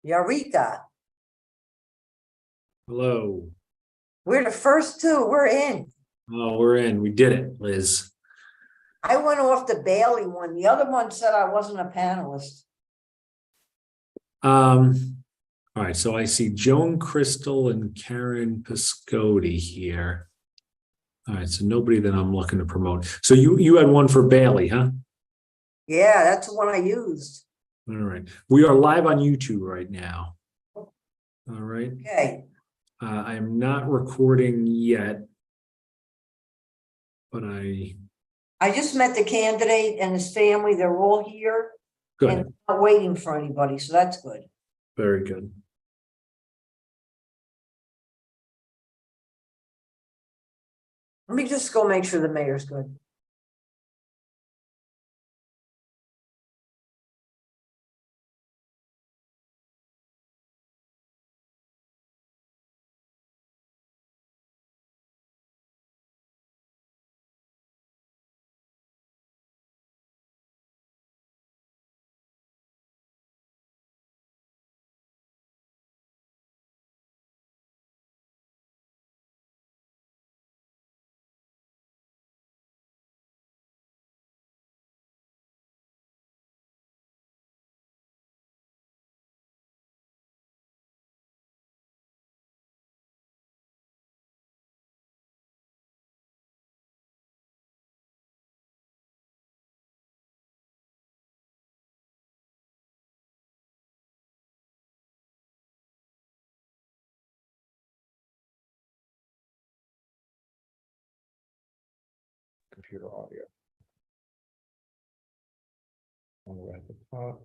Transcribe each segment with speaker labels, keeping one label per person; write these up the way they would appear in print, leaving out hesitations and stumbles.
Speaker 1: Eureka.
Speaker 2: Hello.
Speaker 1: We're the first two. We're in.
Speaker 2: Oh, we're in. We did it, Liz.
Speaker 1: I went off the Bailey one. The other one said I wasn't a panelist.
Speaker 2: All right, so I see Joan Crystal and Karen Piscotti here. All right, so nobody that I'm looking to promote. So you had one for Bailey, huh?
Speaker 1: Yeah, that's the one I used.
Speaker 2: All right. We are live on YouTube right now. All right.
Speaker 1: Okay.
Speaker 2: I am not recording yet, but I
Speaker 1: just met the candidate and his family. They're all here
Speaker 2: good.
Speaker 1: and not waiting for anybody, so that's good.
Speaker 2: Very good.
Speaker 1: Let me just go make sure the mayor's good.
Speaker 2: Computer audio. All right, at the top.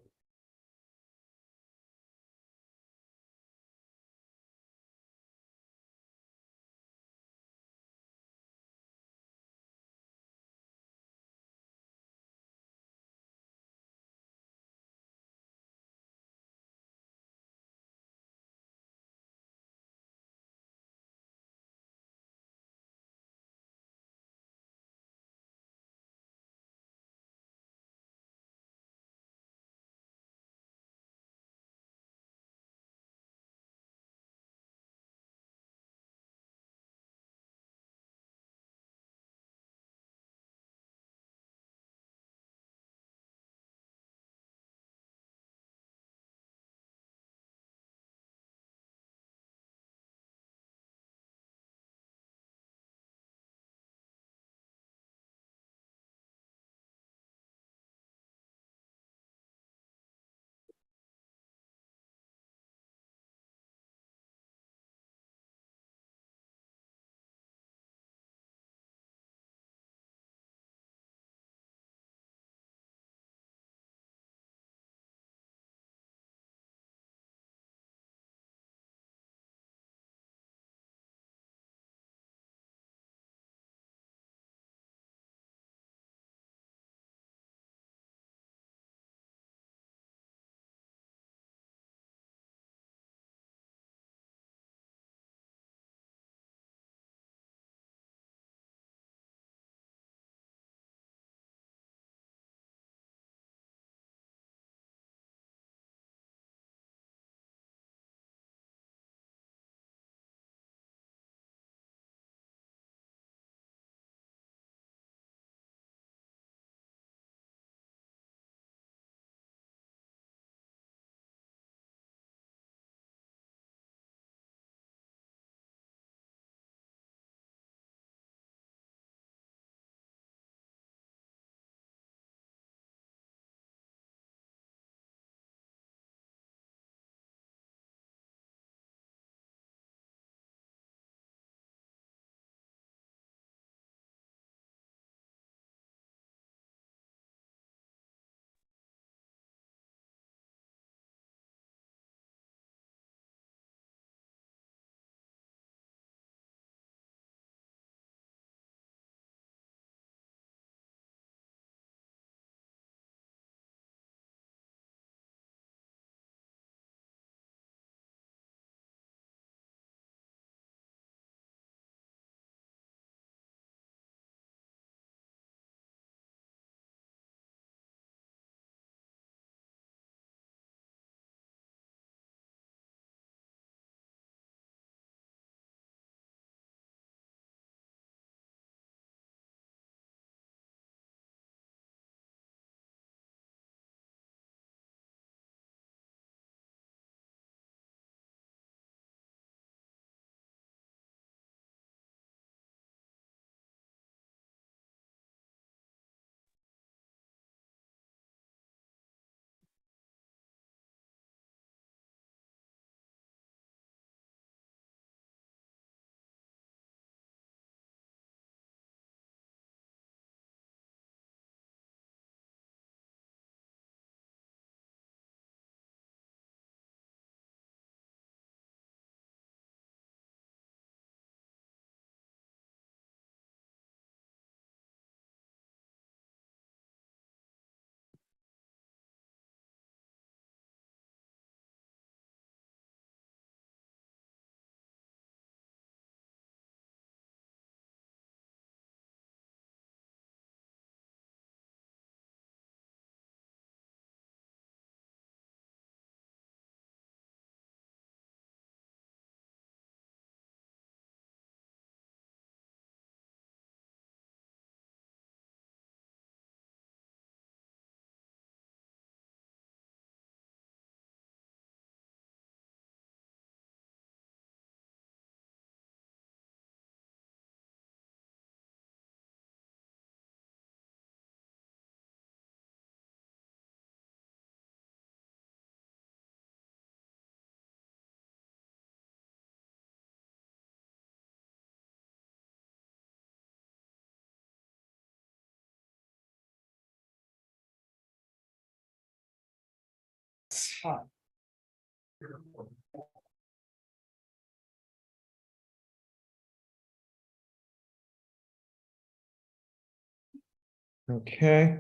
Speaker 3: Okay,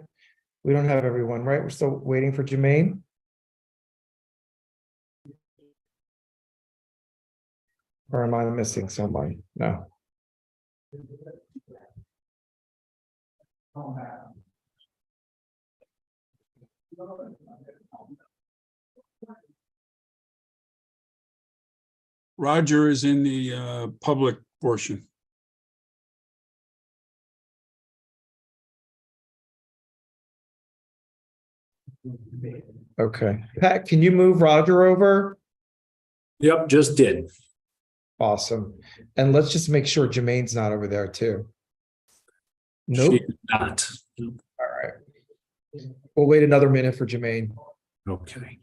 Speaker 3: we don't have everyone, right? We're still waiting for Jermaine. Or am I missing someone? No.
Speaker 4: Roger is in the public portion.
Speaker 3: Okay, Pat, can you move Roger over?
Speaker 2: Yep, just did.
Speaker 3: Awesome. And let's just make sure Jermaine's not over there too.
Speaker 2: She
Speaker 3: Nope.
Speaker 2: is not.
Speaker 3: All right. We'll wait another minute for Jermaine.
Speaker 2: Okay.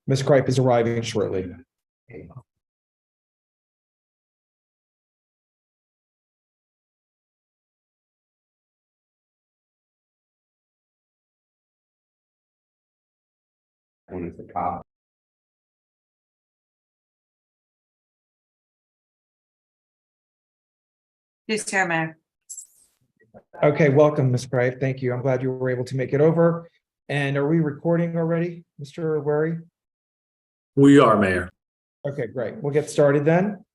Speaker 3: Ms. Kripe is arriving shortly.
Speaker 5: Yes, Chair, Mayor.
Speaker 3: Okay, welcome, Ms. Kripe. Thank you. I'm glad you were able to make it over. And are we recording already, Mr. Wary?
Speaker 2: We are, Mayor.
Speaker 3: Okay, great. We'll get started then.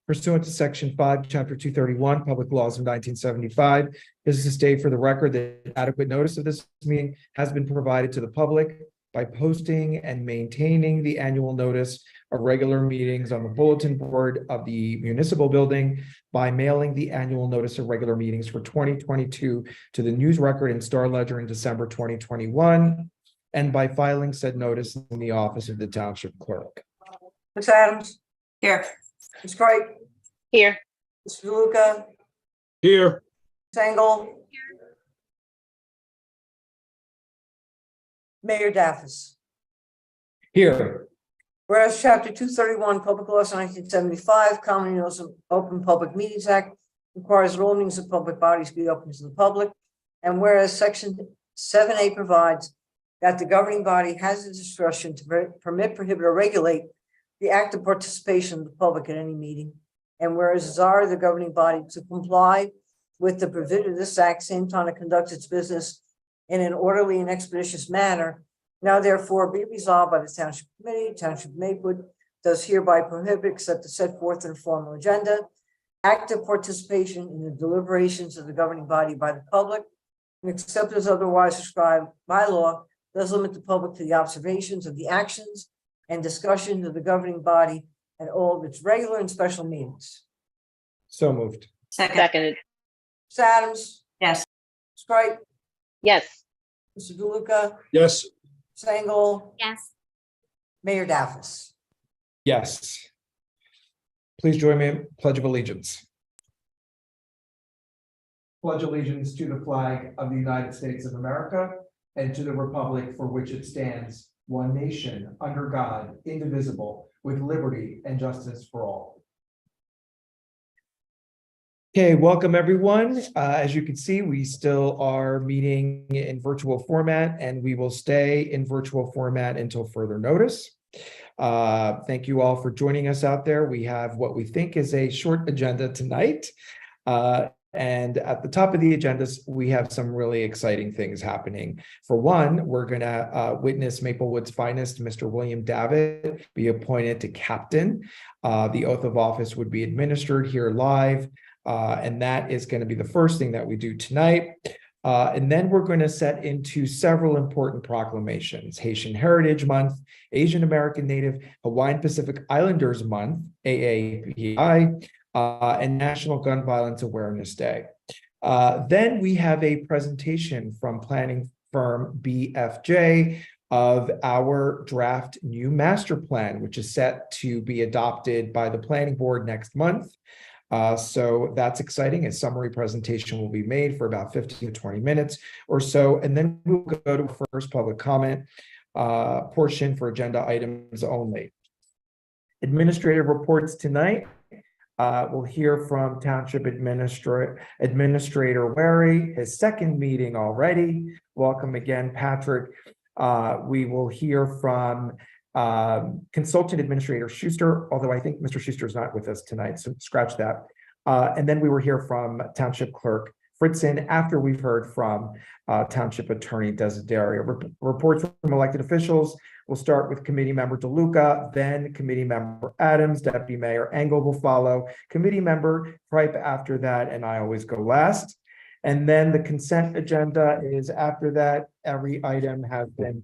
Speaker 3: Pursuant to Section 5, Chapter 231, Public Laws of 1975, this is to state for the record that adequate notice of this meeting has been provided to the public by posting and maintaining the annual notice of regular meetings on the bulletin board of the municipal building, by mailing the annual notice of regular meetings for 2022 to the News Record and Star Ledger in December 2021, and by filing said notice in the office of the Township Clerk.
Speaker 1: Ms. Adams,
Speaker 5: Here.
Speaker 1: Ms. Kripe,
Speaker 5: Here.
Speaker 1: Mr. DeLuca,
Speaker 4: Here,
Speaker 1: Ms. Engel. Mayor Daffis.
Speaker 3: Here.
Speaker 1: Whereas Chapter 231, Public Laws 1975, Common Notice of Open Public Meetings Act requires that all meetings of public bodies be open to the public. And whereas Section 7A provides that the governing body has the discretion to permit, prohibit, or regulate the active participation of the public at any meeting. And whereas desire the governing body to comply with the provision of this act, same time to conduct its business in an orderly and expeditious manner, now therefore be resolved by the Township Committee, Township of Maplewood does hereby prohibit, except to set forth in a formal agenda, active participation in the deliberations of the governing body by the public, and except as otherwise prescribed by law, does limit the public to the observations of the actions and discussions of the governing body at all of its regular and special meetings.
Speaker 3: So moved.
Speaker 5: Seconded.
Speaker 1: Ms. Adams,
Speaker 5: Yes.
Speaker 1: Ms. Kripe,
Speaker 5: Yes.
Speaker 1: Mr. DeLuca,
Speaker 4: yes,
Speaker 1: Ms. Engel,
Speaker 5: Yes.
Speaker 1: Mayor Daffis.
Speaker 3: Yes. Please join me in Pledge of Allegiance. Pledge allegiance to the flag of the United States of America and to the republic for which it stands, one nation, under God, indivisible, with liberty and justice for all. Okay, welcome everyone. As you can see, we still are meeting in virtual format and we will stay in virtual format until further notice. Thank you all for joining us out there. We have what we think is a short agenda tonight. And at the top of the agendas, we have some really exciting things happening. For one, we're going to witness Maplewood's finest, Mr. William Davitt, be appointed to captain. The oath of office would be administered here live. And that is going to be the first thing that we do tonight. And then we're going to set into several important proclamations: Haitian Heritage Month, Asian American Native Hawaiian Pacific Islanders Month, AAPI, and National Gun Violence Awareness Day. Then we have a presentation from planning firm BFJ of our draft new master plan, which is set to be adopted by the planning board next month. So that's exciting. A summary presentation will be made for about 15 to 20 minutes or so. And then we'll go to first public comment portion for agenda items only. Administrative reports tonight. We'll hear from Township Administrator Wary, his second meeting already. Welcome again, Patrick. We will hear from Consultant Administrator Schuster, although I think Mr. Schuster is not with us tonight, so scratch that. And then we will hear from Township Clerk Fritzen after we've heard from Township Attorney Desiderio. Reports from elected officials. We'll start with Committee Member DeLuca, then Committee Member Adams, Deputy Mayor Engel will follow, Committee Member Tripe after that, and I always go last. And then the consent agenda is after that. Every item has been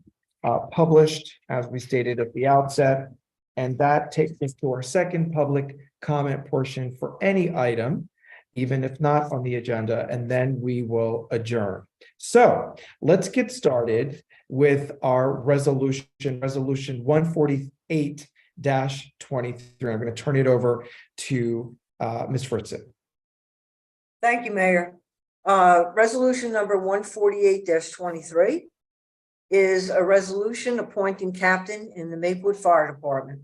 Speaker 3: published, as we stated at the outset, and that takes us to our second public comment portion for any item, even if not on the agenda, and then we will adjourn. So let's get started with our resolution 148-23. I'm going to turn it over to Ms. Fritzen.
Speaker 1: Thank you, Mayor. Resolution number 148-23 is a resolution appointing captain in the Maplewood Fire Department.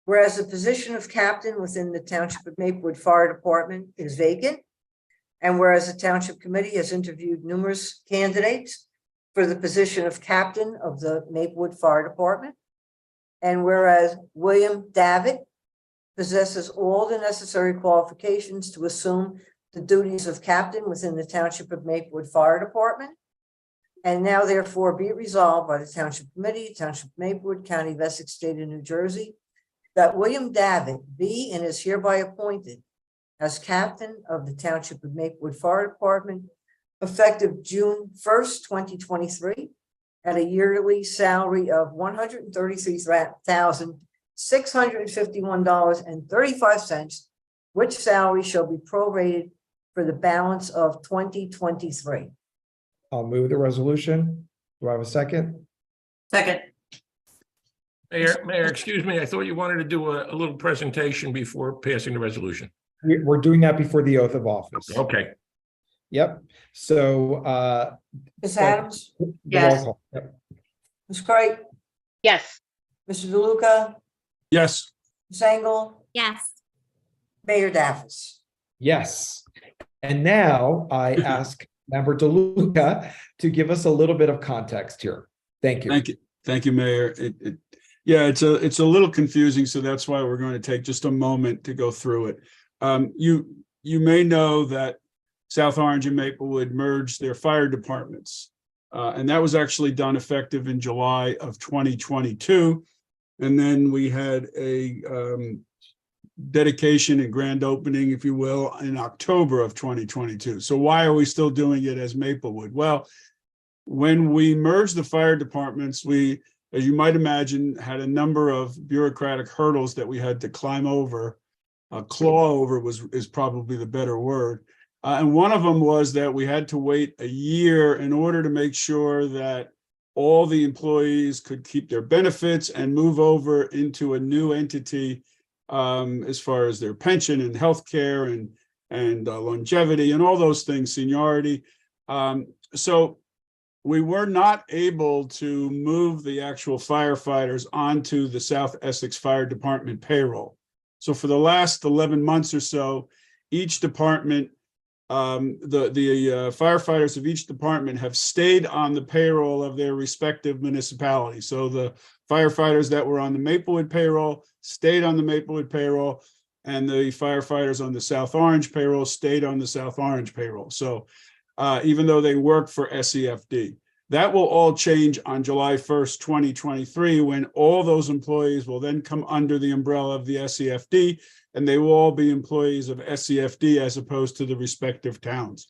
Speaker 1: Whereas the position of captain within the Township of Maplewood Fire Department is vacant, and whereas the Township Committee has interviewed numerous candidates for the position of captain of the Maplewood Fire Department, and whereas William Davitt possesses all the necessary qualifications to assume the duties of captain within the Township of Maplewood Fire Department, and now therefore be it resolved by the Township Committee, Township of Maplewood, County of Essex, State of New Jersey, that William Davitt be and is hereby appointed as captain of the Township of Maplewood Fire Department effective June 1st, 2023, at a yearly salary of $133,651.35, which salary shall be prorated for the balance of 2023.
Speaker 3: I'll move the resolution. Do I have a second?
Speaker 1: Second.
Speaker 5: Mayor, excuse me, I thought you wanted to do a little presentation before passing the resolution.
Speaker 3: We're doing that before the oath of office.
Speaker 5: Okay.
Speaker 3: Yep. So
Speaker 1: Ms. Adams?
Speaker 3: yes. Yep.
Speaker 1: Ms. Craig?
Speaker 6: Yes.
Speaker 1: Mr. DeLuca?
Speaker 4: Yes,
Speaker 1: Ms. Engel?
Speaker 6: Yes.
Speaker 1: Mayor Daffis?
Speaker 3: Yes. And now I ask Member DeLuca to give us a little bit of context here. Thank you.
Speaker 4: thank you, Mayor. Yeah, it's a little confusing, so that's why we're going to take just a moment to go through it. You may know that South Orange and Maplewood merged their fire departments, and that was actually done effective in July of 2022. And then we had a dedication and grand opening, if you will, in October of 2022. So why are we still doing it as Maplewood? Well, when we merged the fire departments, we, as you might imagine, had a number of bureaucratic hurdles that we had to climb over. Claw over is probably the better word. And one of them was that we had to wait a year in order to make sure that all the employees could keep their benefits and move over into a new entity as far as their pension and healthcare and longevity and all those things, seniority. So we were not able to move the actual firefighters onto the South Essex Fire Department payroll. So for the last 11 months or so, each department, the firefighters of each department have stayed on the payroll of their respective municipalities. So the firefighters that were on the Maplewood payroll stayed on the Maplewood payroll, and the firefighters on the South Orange payroll stayed on the South Orange payroll. So even though they work for SEFD. That will all change on July 1st, 2023, when all those employees will then come under the umbrella of the SEFD, and they will all be employees of SEFD as opposed to the respective towns.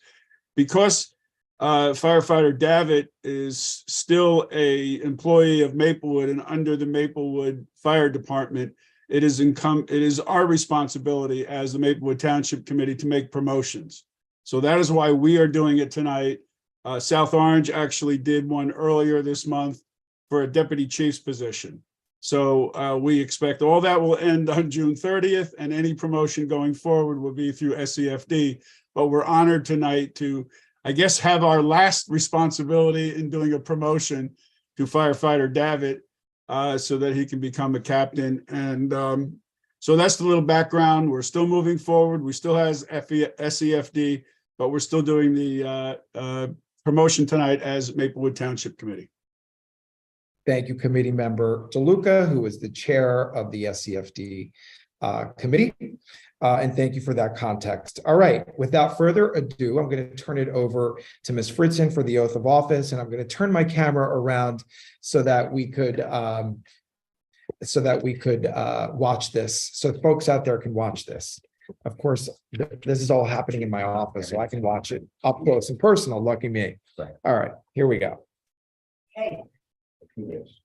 Speaker 4: Because firefighter Davitt is still an employee of Maplewood and under the Maplewood Fire Department, it is our responsibility as the Maplewood Township Committee to make promotions. So that is why we are doing it tonight. South Orange actually did one earlier this month for a deputy chief's position. So we expect all that will end on June 30th, and any promotion going forward will be through SEFD. But we're honored tonight to, I guess, have our last responsibility in doing a promotion to firefighter Davitt so that he can become a captain. And so that's the little background. We're still moving forward. We still have SEFD, but we're still doing the promotion tonight as Maplewood Township Committee.
Speaker 3: Thank you, Committee Member DeLuca, who is the chair of the SEFD committee. And thank you for that context. All right, without further ado, I'm going to turn it over to Ms. Fritzen for the oath of office, and I'm going to turn my camera around so that we could watch this, so folks out there can watch this. Of course, this is all happening in my office, so I can watch it up close and personal. Lucky me. All right, here we go.
Speaker 1: Hey.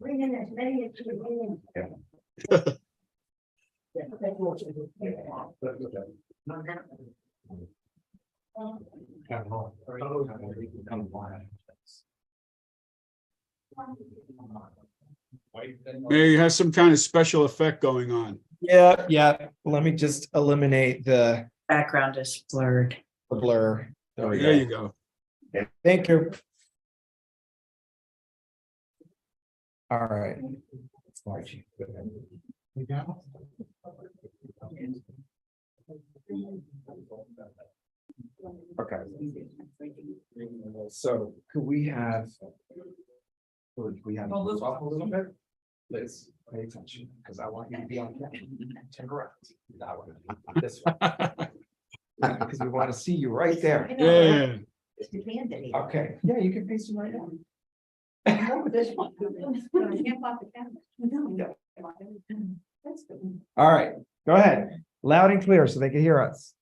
Speaker 1: Bring in as many as you can.
Speaker 4: Maybe you have some kind of special effect going on.
Speaker 3: Yeah. Let me just eliminate the
Speaker 6: Background is blurred.
Speaker 3: blur. There we
Speaker 4: There
Speaker 3: go.
Speaker 4: you go.
Speaker 3: Thank you. All right. Okay. So could we have? Could we have move up a little bit? Liz, pay attention, because I want you to be on camera. Turn around. That one. This one. Because we want to see you right there.
Speaker 4: Yeah.
Speaker 3: Okay, yeah, you can face him right now. All right, go ahead. Loud and clear so they can hear us.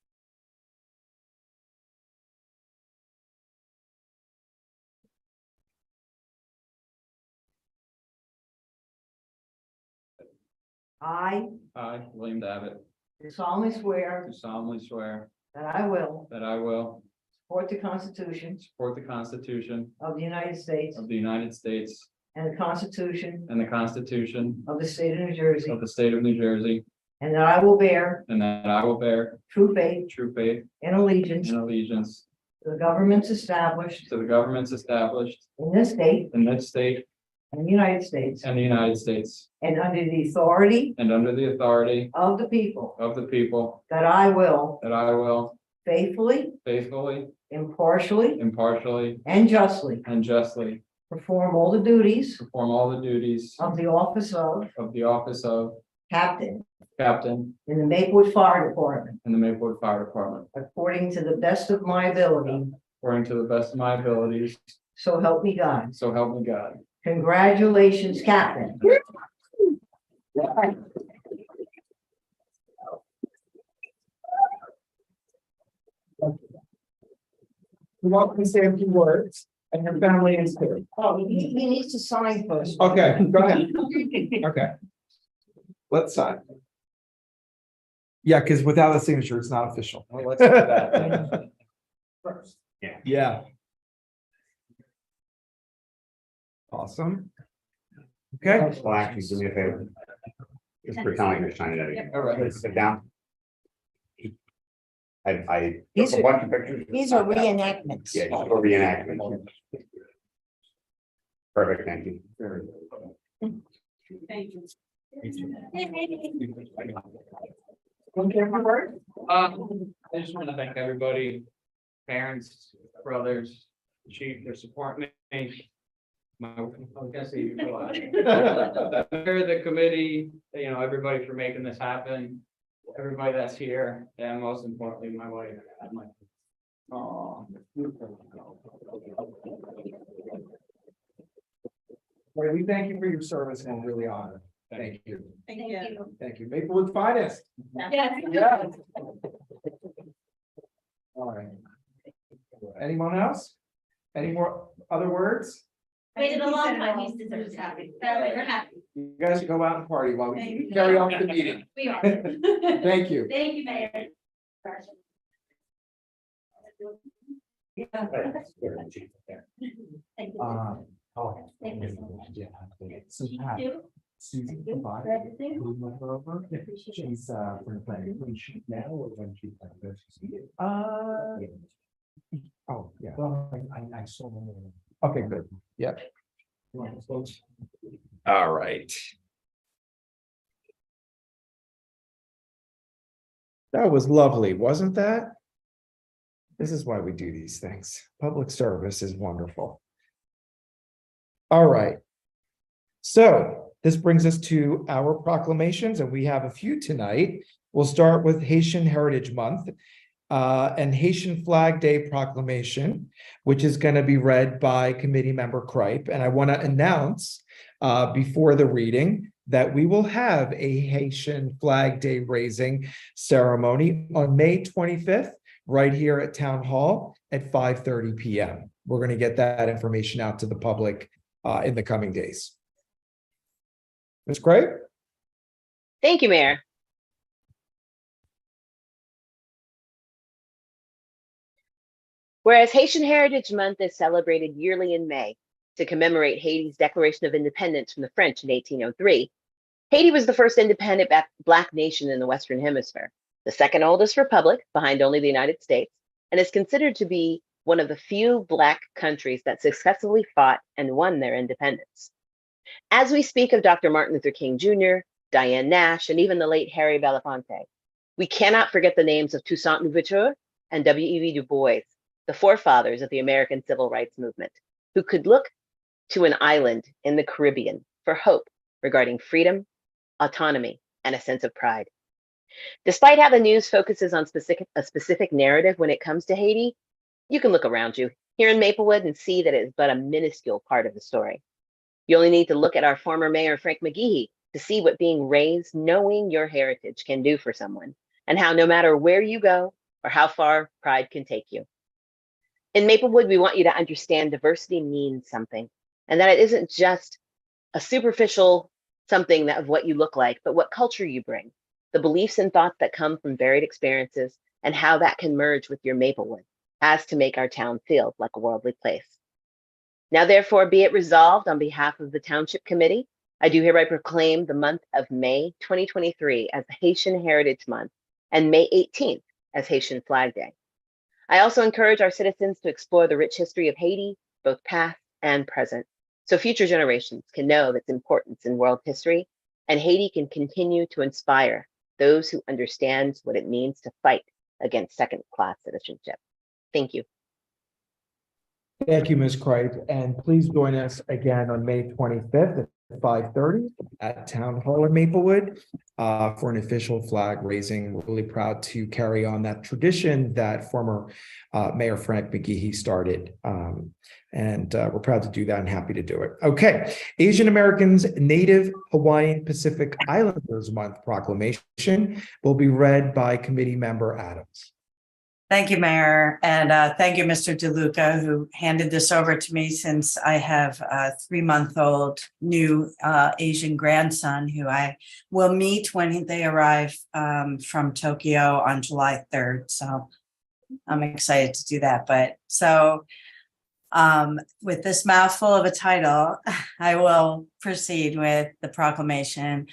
Speaker 1: I
Speaker 7: I, William Davitt,
Speaker 1: do solemnly swear
Speaker 7: do solemnly swear
Speaker 1: that I will
Speaker 7: that I will
Speaker 1: support the Constitution
Speaker 7: support the Constitution
Speaker 1: of the United States
Speaker 7: of the United States
Speaker 1: and the Constitution
Speaker 7: and the Constitution
Speaker 1: of the State of New Jersey,
Speaker 7: of the State of New Jersey,
Speaker 1: and that I will bear
Speaker 7: and that I will bear
Speaker 1: true faith
Speaker 7: true faith
Speaker 1: and allegiance
Speaker 7: and allegiance
Speaker 1: to the governments established
Speaker 7: to the governments established
Speaker 1: in this state
Speaker 7: in this state
Speaker 1: and the United States,
Speaker 7: and the United States,
Speaker 1: and under the authority
Speaker 7: and under the authority
Speaker 1: of the people,
Speaker 7: of the people,
Speaker 1: that I will
Speaker 7: that I will
Speaker 1: faithfully,
Speaker 7: faithfully,
Speaker 1: impartially,
Speaker 7: impartially,
Speaker 1: and justly
Speaker 7: and justly
Speaker 1: perform all the duties
Speaker 7: perform all the duties
Speaker 1: of the office of
Speaker 7: of the office of
Speaker 1: captain
Speaker 7: captain
Speaker 1: in the Maplewood Fire Department,
Speaker 7: in the Maplewood Fire Department,
Speaker 1: according to the best of my ability,
Speaker 7: according to the best of my abilities,
Speaker 1: so help me God.
Speaker 7: so help me God.
Speaker 1: Congratulations, Captain.
Speaker 3: We want to say a few words, and your family is here.
Speaker 1: Oh, he needs to sign first.
Speaker 3: Okay, go ahead. Okay. Let's sign. Yeah, because without a signature, it's not official.
Speaker 7: Well, let's do that.
Speaker 3: Yeah. Awesome. Okay,
Speaker 8: Well, actually, do me a favor. Just pretend like you're signing it again. All right. Sit down. I
Speaker 6: These
Speaker 8: took a
Speaker 6: are-
Speaker 8: bunch of pictures.
Speaker 6: These are reenactments.
Speaker 8: Yeah, just for reenactment. Perfect, thank you.
Speaker 7: I just want to thank everybody, parents, brothers, chief, for supporting me. I was gonna say you go out. The committee, everybody for making this happen, everybody that's here, and most importantly, my wife. Oh.
Speaker 3: Well, we thank you for your service and we're really honored. Thank you.
Speaker 6: Thank you.
Speaker 3: Thank you. Maplewood's finest.
Speaker 6: Yes.
Speaker 3: Yeah. All right. Anyone else? Any more other words?
Speaker 9: Waited a long time, he deserves happy. We're happy.
Speaker 3: You guys should go out and party while
Speaker 9: Thank
Speaker 3: we
Speaker 9: you.
Speaker 3: carry on with the meeting.
Speaker 9: We are.
Speaker 3: Thank you.
Speaker 9: Thank you, Mayor. Thank you.
Speaker 3: Oh.
Speaker 9: Thank you so much.
Speaker 3: So
Speaker 9: Thank you.
Speaker 3: Susan,
Speaker 9: Thank you
Speaker 3: goodbye.
Speaker 9: for everything.
Speaker 3: We'll move her over. She's for the planning. Now or when she's. Oh, yeah. Well, I saw them. Okay, good. Yeah. All right. That was lovely, wasn't that? This is why we do these things. Public service is wonderful. All right. So this brings us to our proclamations, and we have a few tonight. We'll start with Haitian Heritage Month and Haitian Flag Day proclamation, which is going to be read by Committee Member Kripe. And I want to announce before the reading that we will have a Haitian Flag Day raising ceremony on May 25th, right here at Town Hall at 5:30 p.m. We're going to get that information out to the public in the coming days. Ms. Kripe?
Speaker 10: Thank you, Mayor. Whereas Haitian Heritage Month is celebrated yearly in May to commemorate Haiti's Declaration of Independence from the French in 1803, Haiti was the first independent Black nation in the Western Hemisphere, the second oldest republic behind only the United States, and is considered to be one of the few Black countries that successfully fought and won their independence. As we speak of Dr. Martin Luther King Jr., Diane Nash, and even the late Harry Belafonte, we cannot forget the names of Toussaint Louverture and W.E.B. Du Bois, the forefathers of the American Civil Rights Movement, who could look to an island in the Caribbean for hope regarding freedom, autonomy, and a sense of pride. Despite how the news focuses on a specific narrative when it comes to Haiti, you can look around you here in Maplewood and see that it is but a minuscule part of the story. You only need to look at our former mayor, Frank McGehee, to see what being raised knowing your heritage can do for someone, and how no matter where you go or how far pride can take you. In Maplewood, we want you to understand diversity means something, and that it isn't just a superficial something of what you look like, but what culture you bring, the beliefs and thoughts that come from varied experiences, and how that can merge with your Maplewood as to make our town feel like a worldly place. Now, therefore, be it resolved on behalf of the Township Committee, I do hereby proclaim the month of May 2023 as Haitian Heritage Month and May 18th as Haitian Flag Day. I also encourage our citizens to explore the rich history of Haiti, both past and present, so future generations can know its importance in world history, and Haiti can continue to inspire those who understand what it means to fight against second-class citizenship. Thank you.
Speaker 3: Thank you, Ms. Kripe, and please join us again on May 25th at 5:30 at Town Hall in Maplewood for an official flag raising. We're really proud to carry on that tradition that former Mayor Frank McGehee started. And we're proud to do that and happy to do it. Okay, Asian Americans Native Hawaiian Pacific Islanders Month proclamation will be read by Committee Member Adams.
Speaker 6: Thank you, Mayor, and thank you, Mr. DeLuca, who handed this over to me since I have a 3-month-old new Asian grandson who I will meet when they arrive from Tokyo on July 3rd. So I'm excited to do that. But so With this mouthful of a title, I will proceed with the proclamation.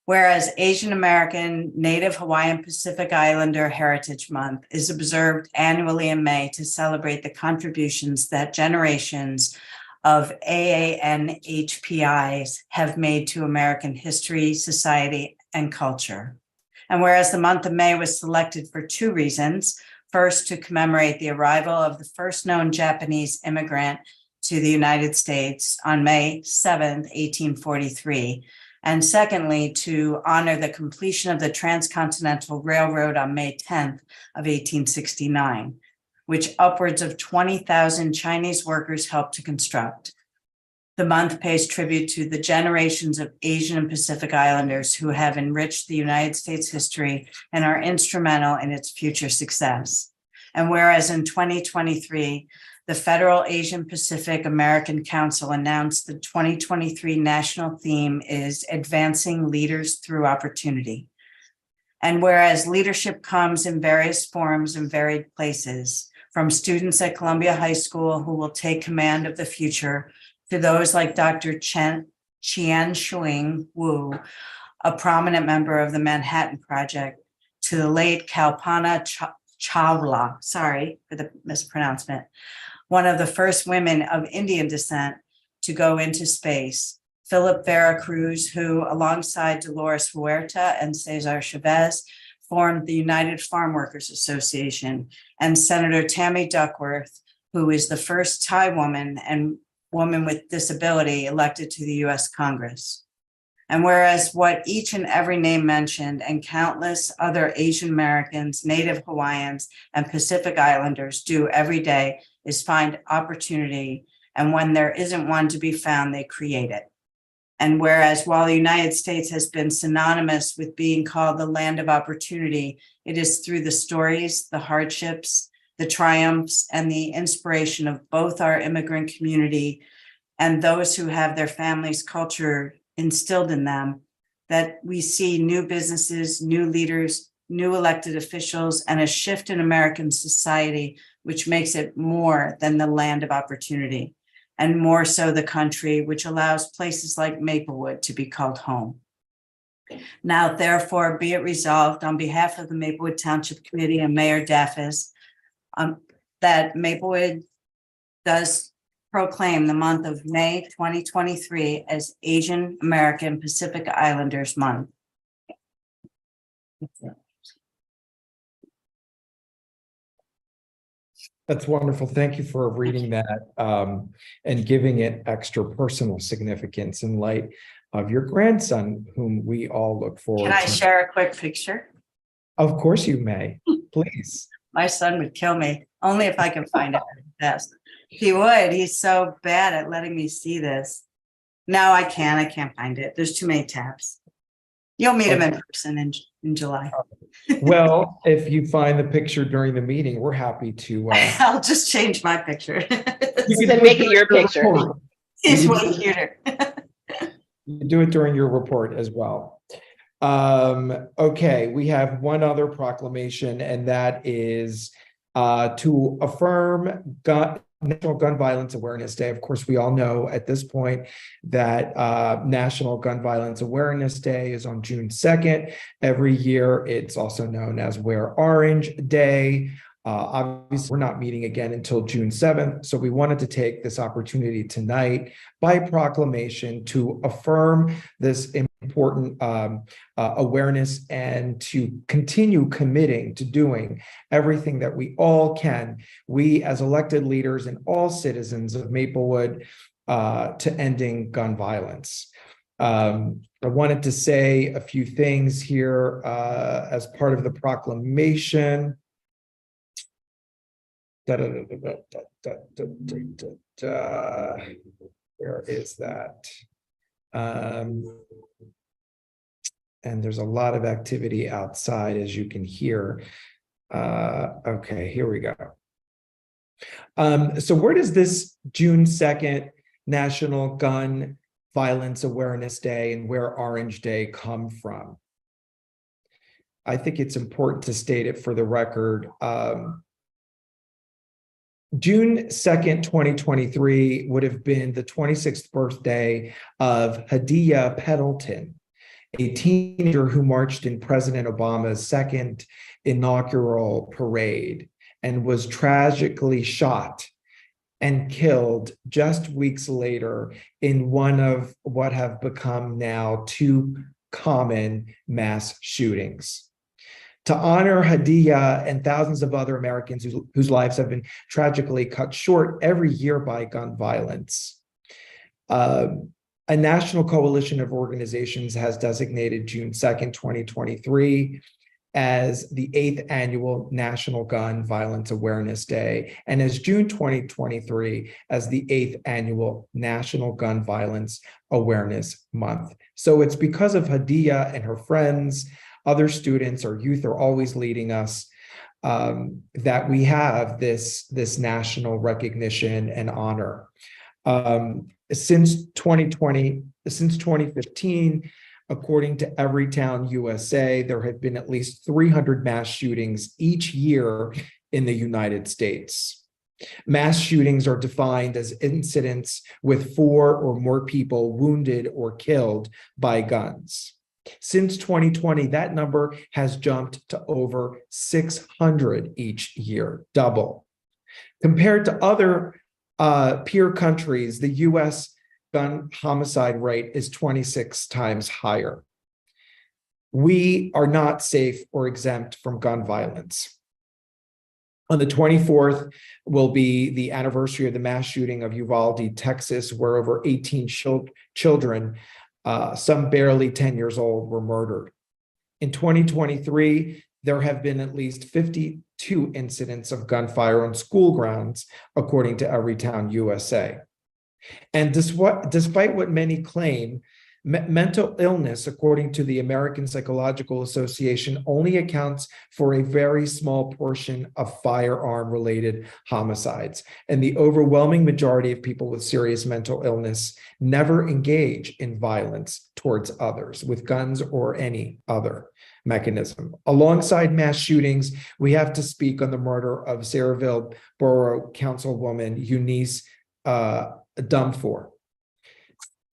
Speaker 6: Whereas Asian American, Native Hawaiian Pacific Islander Heritage Month is observed annually in May to celebrate the contributions that generations of AANHPIs have made to American history, society, and culture. And whereas the month of May was selected for two reasons. First, to commemorate the arrival of the first known Japanese immigrant to the United States on May 7th, 1843. And secondly, to honor the completion of the Transcontinental Railroad on May 10th of 1869, which upwards of 20,000 Chinese workers helped to construct. The month pays tribute to the generations of Asian and Pacific Islanders who have enriched the United States history and are instrumental in its future success. And whereas in 2023, the Federal Asian Pacific American Council announced the 2023 national theme is Advancing Leaders Through Opportunity. And whereas leadership comes in various forms and varied places, from students at Columbia High School who will take command of the future, to those like Dr. Chien Shuing Wu, a prominent member of the Manhattan Project, to the late Kalpana Chawla, sorry for the mispronouncement, one of the first women of Indian descent to go into space, Philip Vera Cruz, who alongside Dolores Huerta and Cesar Chavez formed the United Farm Workers Association, and Senator Tammy Duckworth, who is the first Thai woman and woman with disability elected to the US Congress. And whereas what each and every name mentioned and countless other Asian Americans, Native Hawaiians, and Pacific Islanders do every day is find opportunity, and when there isn't one to be found, they create it. And whereas while the United States has been synonymous with being called the land of opportunity, it is through the stories, the hardships, the triumphs, and the inspiration of both our immigrant community and those who have their families' culture instilled in them that we see new businesses, new leaders, new elected officials, and a shift in American society, which makes it more than the land of opportunity, and more so the country, which allows places like Maplewood to be called home. Now, therefore, be it resolved on behalf of the Maplewood Township Committee and Mayor Daffis, that Maplewood does proclaim the month of May 2023 as Asian American Pacific Islanders Month.
Speaker 3: That's wonderful. Thank you for reading that and giving it extra personal significance in light of your grandson, whom we all look forward
Speaker 6: Can I
Speaker 3: to.
Speaker 6: share a quick picture?
Speaker 3: Of course you may, please.
Speaker 6: My son would kill me, only if I can find it fast. He would. He's so bad at letting me see this. No, I can't find it. There's too many tabs. You'll meet him in person in July.
Speaker 3: Well, if you find the picture during the meeting, we're happy to.
Speaker 6: I'll just change my picture.
Speaker 3: You
Speaker 10: Then make it your picture.
Speaker 6: He's way cuter.
Speaker 3: You do it during your report as well. Okay, we have one other proclamation, and that is to affirm National Gun Violence Awareness Day. Of course, we all know at this point that National Gun Violence Awareness Day is on June 2nd. Every year, it's also known as Wear Orange Day. Obviously, we're not meeting again until June 7th, so we wanted to take this opportunity tonight by proclamation to affirm this important awareness and to continue committing to doing everything that we all can, we as elected leaders and all citizens of Maplewood, to ending gun violence. I wanted to say a few things here as part of the proclamation. Where is that? And there's a lot of activity outside, as you can hear. Okay, here we go. So where does this June 2nd National Gun Violence Awareness Day and Wear Orange Day come from? I think it's important to state it for the record. June 2nd, 2023 would have been the 26th birthday of Hadiya Pendleton, a teenager who marched in President Obama's second inaugural parade and was tragically shot and killed just weeks later in one of what have become now two common mass shootings. To honor Hadiya and thousands of other Americans whose lives have been tragically cut short every year by gun violence, a national coalition of organizations has designated June 2nd, 2023 as the 8th annual National Gun Violence Awareness Day, and as June 2023 as the 8th annual National Gun Violence Awareness Month. So it's because of Hadiya and her friends, other students or youth are always leading us, that we have this national recognition and honor. Since 2015, according to Everytown USA, there have been at least 300 mass shootings each year in the United States. Mass shootings are defined as incidents with 4 or more people wounded or killed by guns. Since 2020, that number has jumped to over 600 each year, double. Compared to other peer countries, the US gun homicide rate is 26 times higher. We are not safe or exempt from gun violence. On the 24th will be the anniversary of the mass shooting of Uvalde, Texas, where over 18 children, some barely 10 years old, were murdered. In 2023, there have been at least 52 incidents of gunfire on school grounds, according to Everytown USA. And despite what many claim, mental illness, according to the American Psychological Association, only accounts for a very small portion of firearm-related homicides. And the overwhelming majority of people with serious mental illness never engage in violence towards others with guns or any other mechanism. Alongside mass shootings, we have to speak on the murder of Sayreville Borough Councilwoman Eunice Dumfour.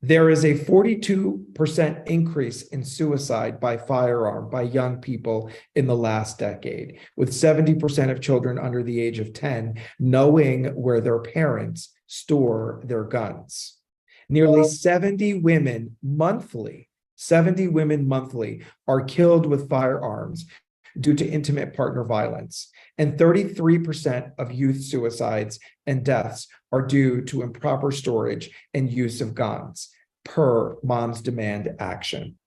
Speaker 3: There is a 42% increase in suicide by firearm by young people in the last decade, with 70% of children under the age of 10 knowing where their parents store their guns. Nearly 70 women monthly are killed with firearms due to intimate partner violence, and 33% of youth suicides and deaths are due to improper storage and use of guns, per Moms Demand Action.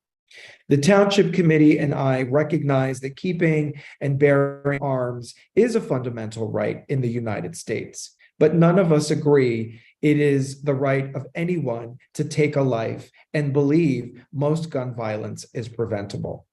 Speaker 3: The Township Committee and I recognize that keeping and bearing arms is a fundamental right in the United States, but none of us agree it is the right of anyone to take a life and believe most gun violence is preventable.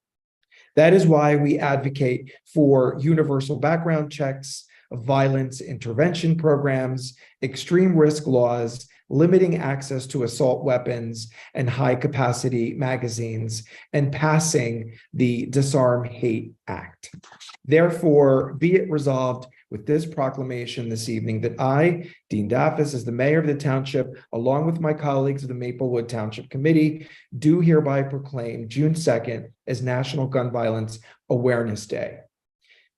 Speaker 3: That is why we advocate for universal background checks, violence intervention programs, extreme risk laws, limiting access to assault weapons and high-capacity magazines, and passing the Disarm Hate Act. Therefore, be it resolved with this proclamation this evening that I, Dean Daffis, as the mayor of the township, along with my colleagues of the Maplewood Township Committee, do hereby proclaim June 2nd as National Gun Violence Awareness Day,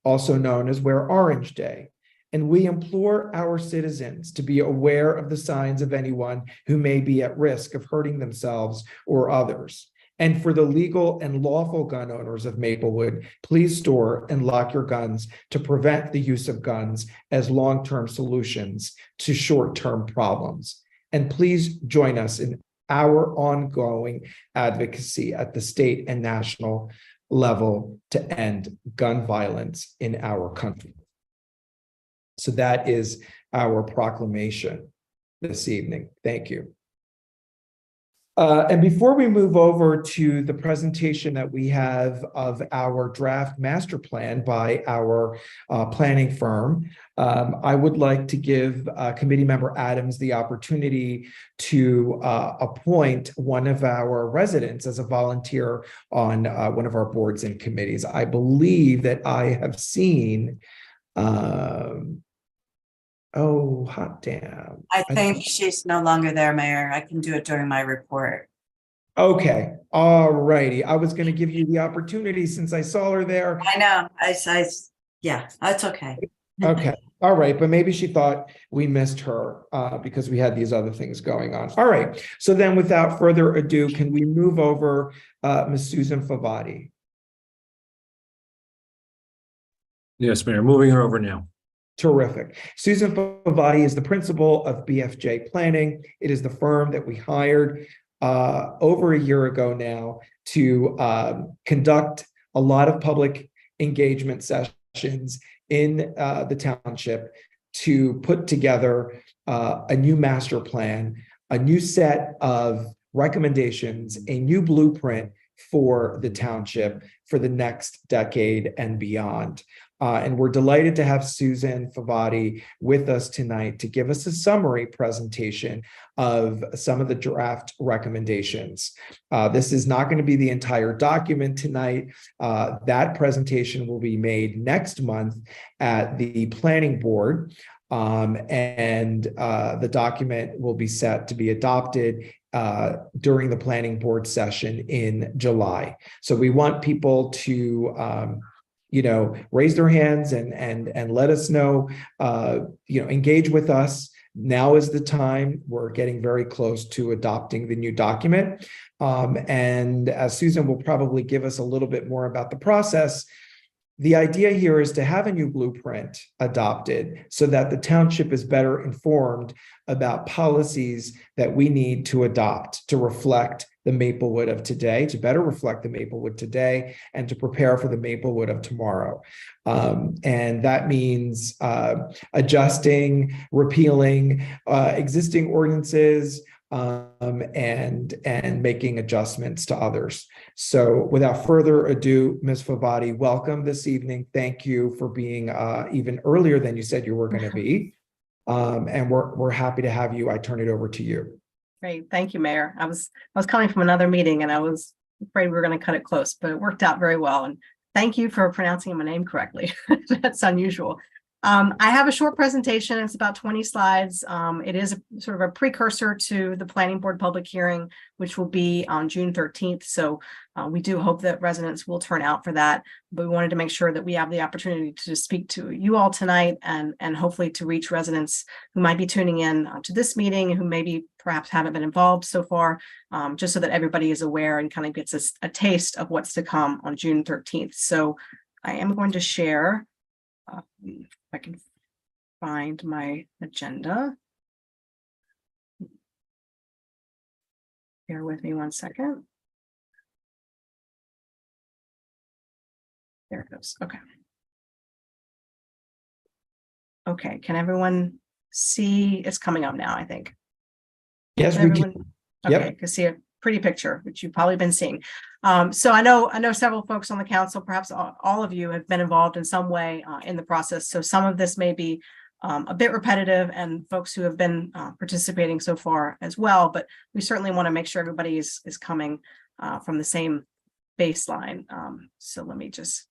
Speaker 3: also known as Wear Orange Day. And we implore our citizens to be aware of the signs of anyone who may be at risk of hurting themselves or others. And for the legal and lawful gun owners of Maplewood, please store and lock your guns to prevent the use of guns as long-term solutions to short-term problems. And please join us in our ongoing advocacy at the state and national level to end gun violence in our country. So that is our proclamation this evening. Thank you. And before we move over to the presentation that we have of our draft master plan by our planning firm, I would like to give Committee Member Adams the opportunity to appoint one of our residents as a volunteer on one of our boards and committees. I believe that I have seen Oh, hot damn.
Speaker 6: I think she's no longer there, Mayor. I can do it during my report.
Speaker 3: Okay, all righty. I was gonna give you the opportunity since I saw her there.
Speaker 6: I know, yeah, that's okay.
Speaker 3: Okay, all right, but maybe she thought we missed her because we had these other things going on. All right, so then without further ado, can we move over Ms. Susan Favati?
Speaker 2: Yes, Mayor, moving her over now.
Speaker 3: Terrific. Susan Favati is the principal of BFJ Planning. It is the firm that we hired over a year ago now to conduct a lot of public engagement sessions in the township to put together a new master plan, a new set of recommendations, a new blueprint for the township for the next decade and beyond. And we're delighted to have Susan Favati with us tonight to give us a summary presentation of some of the draft recommendations. This is not going to be the entire document tonight. That presentation will be made next month at the planning board. And the document will be set to be adopted during the planning board session in July. So we want people to raise their hands and let us know, engage with us. Now is the time. We're getting very close to adopting the new document. And as Susan will probably give us a little bit more about the process, the idea here is to have a new blueprint adopted so that the township is better informed about policies that we need to adopt to reflect the Maplewood of today, to better reflect the Maplewood today, and to prepare for the Maplewood of tomorrow. And that means adjusting, repealing existing ordinances, and making adjustments to others. So without further ado, Ms. Favati, welcome this evening. Thank you for being even earlier than you said you were going to be. And we're happy to have you. I turn it over to you.
Speaker 11: Great. Thank you, Mayor. I was coming from another meeting and I was afraid we were going to cut it close, but it worked out very well. And thank you for pronouncing my name correctly. That's unusual. I have a short presentation. It's about 20 slides. It is sort of a precursor to the planning board public hearing, which will be on June 13th. So we do hope that residents will turn out for that. But we wanted to make sure that we have the opportunity to speak to you all tonight and hopefully to reach residents who might be tuning in to this meeting, who maybe perhaps haven't been involved so far, just so that everybody is aware and kind of gets a taste of what's to come on June 13th. So I am going to share. If I can find my agenda. Bear with me one second. There it goes. Okay. Okay, can everyone see? It's coming up now, I think.
Speaker 3: Yes, we can.
Speaker 11: Okay,
Speaker 3: Yep.
Speaker 11: you can see a pretty picture, which you've probably been seeing. So I know several folks on the council, perhaps all of you have been involved in some way in the process. So some of this may be a bit repetitive and folks who have been participating so far as well, but we certainly want to make sure everybody is coming from the same baseline. So let me just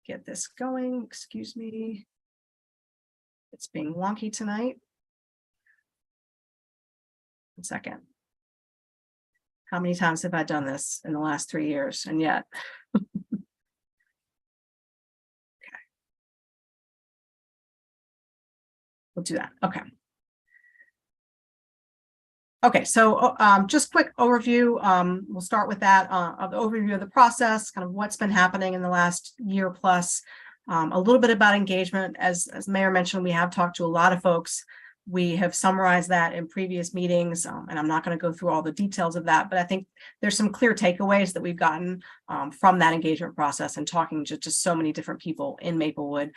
Speaker 11: get this going. Excuse me. It's being wonky tonight. 1 second. How many times have I done this in the last 3 years? And yet. Okay. We'll do that. Okay. Okay, so just quick overview. We'll start with that of the overview of the process, kind of what's been happening in the last year plus. A little bit about engagement. As Mayor mentioned, we have talked to a lot of folks. We have summarized that in previous meetings, and I'm not going to go through all the details of that, but I think there's some clear takeaways that we've gotten from that engagement process and talking to just so many different people in Maplewood.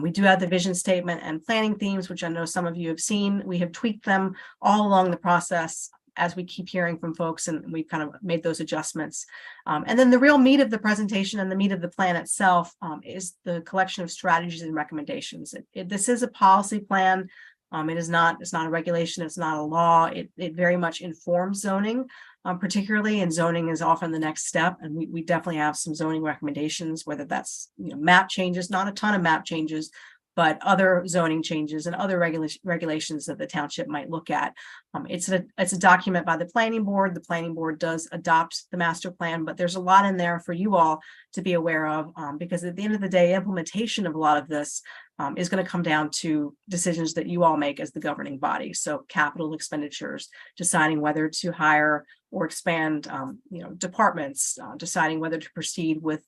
Speaker 11: We do have the vision statement and planning themes, which I know some of you have seen. We have tweaked them all along the process as we keep hearing from folks, and we've kind of made those adjustments. And then the real meat of the presentation and the meat of the plan itself is the collection of strategies and recommendations. This is a policy plan. It's not a regulation, it's not a law. It very much informs zoning, particularly, and zoning is often the next step. And we definitely have some zoning recommendations, whether that's map changes, not a ton of map changes, but other zoning changes and other regulations that the township might look at. It's a document by the planning board. The planning board does adopt the master plan, but there's a lot in there for you all to be aware of, because at the end of the day, implementation of a lot of this is going to come down to decisions that you all make as the governing body. So capital expenditures, deciding whether to hire or expand, departments, deciding whether to proceed with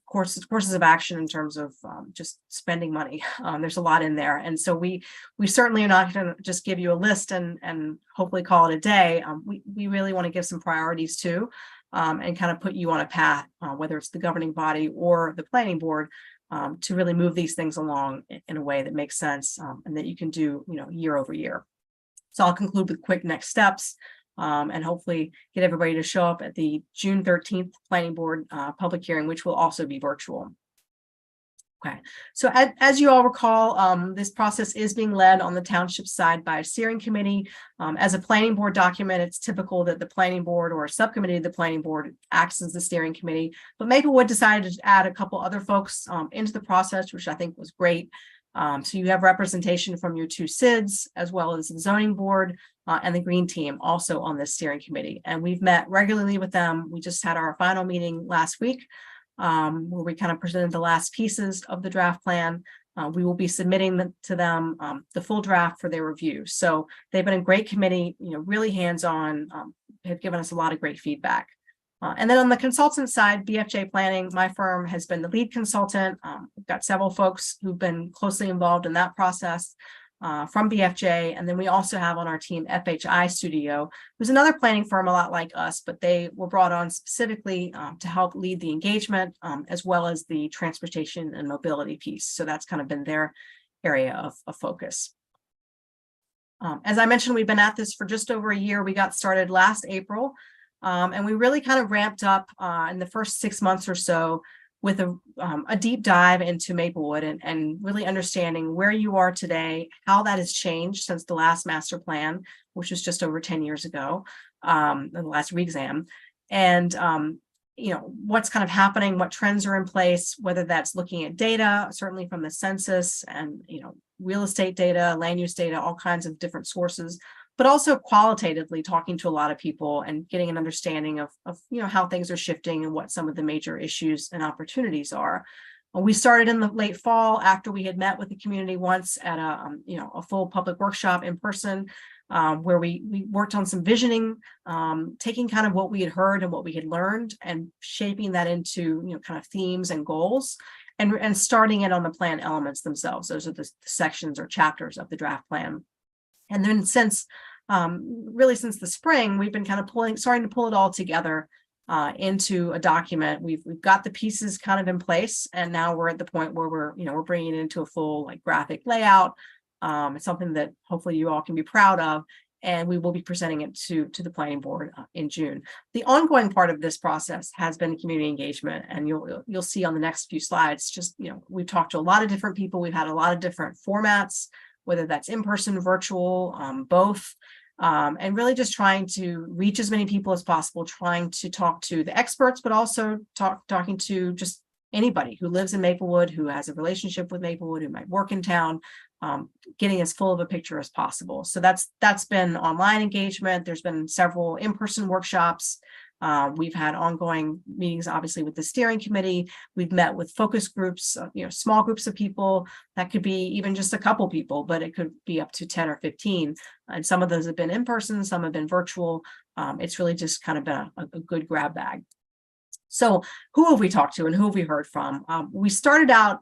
Speaker 11: courses of action in terms of just spending money. There's a lot in there, and so we certainly are not going to just give you a list and hopefully call it a day. We really want to give some priorities too, and kind of put you on a path, whether it's the governing body or the planning board, to really move these things along in a way that makes sense, and that you can do, year over year. So I'll conclude with quick next steps, and hopefully get everybody to show up at the June 13th planning board public hearing, which will also be virtual. Okay, so as you all recall, this process is being led on the township side by a steering committee. As a planning board document, it's typical that the planning board or a subcommittee of the planning board acts as the steering committee, but Maplewood decided to add a couple other folks into the process, which I think was great. So you have representation from your two SIDs, as well as the zoning board and the green team also on this steering committee. And we've met regularly with them. We just had our final meeting last week, where we kind of presented the last pieces of the draft plan. We will be submitting to them the full draft for their review. So they've been a great committee, really hands-on, have given us a lot of great feedback. And then on the consultant side, BFJ Planning, my firm has been the lead consultant. We've got several folks who've been closely involved in that process from BFJ. And then we also have on our team FHI Studio, who's another planning firm a lot like us, but they were brought on specifically to help lead the engagement, as well as the transportation and mobility piece. So that's kind of been their area of focus. As I mentioned, we've been at this for just over a year. We got started last April. And we really kind of ramped up in the first 6 months or so with a deep dive into Maplewood and really understanding where you are today, how that has changed since the last master plan, which was just over 10 years ago, the last re-exam, and what's kind of happening, what trends are in place, whether that's looking at data, certainly from the census and real estate data, land use data, all kinds of different sources, but also qualitatively talking to a lot of people and getting an understanding of how things are shifting and what some of the major issues and opportunities are. We started in the late fall after we had met with the community once at a full public workshop in person, where we worked on some visioning, taking kind of what we had heard and what we had learned and shaping that into kind of themes and goals, and starting it on the plan elements themselves. Those are the sections or chapters of the draft plan. And then since the spring, we've been kind of starting to pull it all together into a document. We've got the pieces kind of in place, and now we're at the point where we're bringing it into a full graphic layout. It's something that hopefully you all can be proud of, and we will be presenting it to the planning board in June. The ongoing part of this process has been community engagement, and you'll see on the next few slides. Just we've talked to a lot of different people. We've had a lot of different formats, whether that's in-person, virtual, both, and really just trying to reach as many people as possible, trying to talk to the experts, but also talking to just anybody who lives in Maplewood, who has a relationship with Maplewood, who might work in town, getting as full of a picture as possible. So that's been online engagement. There's been several in-person workshops. We've had ongoing meetings, obviously, with the steering committee. We've met with focus groups, small groups of people. That could be even just a couple people, but it could be up to 10 or 15. And some of those have been in person, some have been virtual. It's really just kind of been a good grab bag. So who have we talked to and who have we heard from? We started out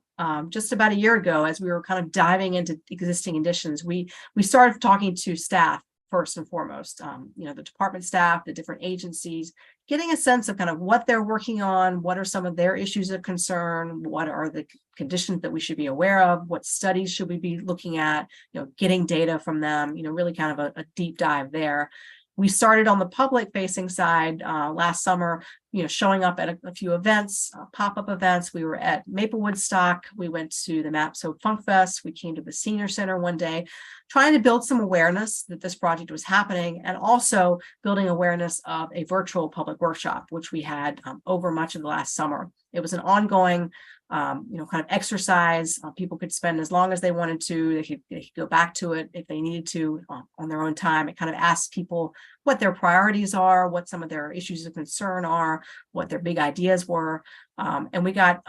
Speaker 11: just about a year ago as we were kind of diving into existing additions. We started talking to staff first and foremost, the department staff, the different agencies, getting a sense of kind of what they're working on, what are some of their issues of concern, what are the conditions that we should be aware of, what studies should we be looking at, getting data from them, really kind of a deep dive there. We started on the public facing side last summer showing up at a few events, pop-up events. We were at Maplewood Stock. We went to the Map So Funk Fest. We came to the Senior Center one day, trying to build some awareness that this project was happening, and also building awareness of a virtual public workshop, which we had over much of the last summer. It was an ongoing, kind of exercise. People could spend as long as they wanted to. They could go back to it if they needed to on their own time. It kind of asks people what their priorities are, what some of their issues of concern are, what their big ideas were. And we got,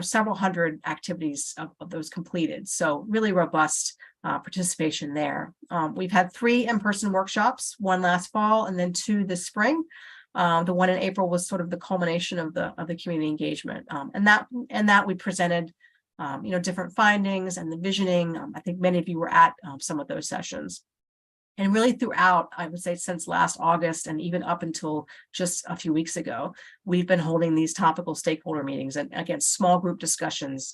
Speaker 11: several hundred activities of those completed. So really robust participation there. We've had 3 in-person workshops, 1 last fall and then 2 this spring. The one in April was sort of the culmination of the community engagement, and that we presented, different findings and the visioning. I think many of you were at some of those sessions, and really throughout, I would say since last August and even up until just a few weeks ago, we've been holding these topical stakeholder meetings and again small group discussions,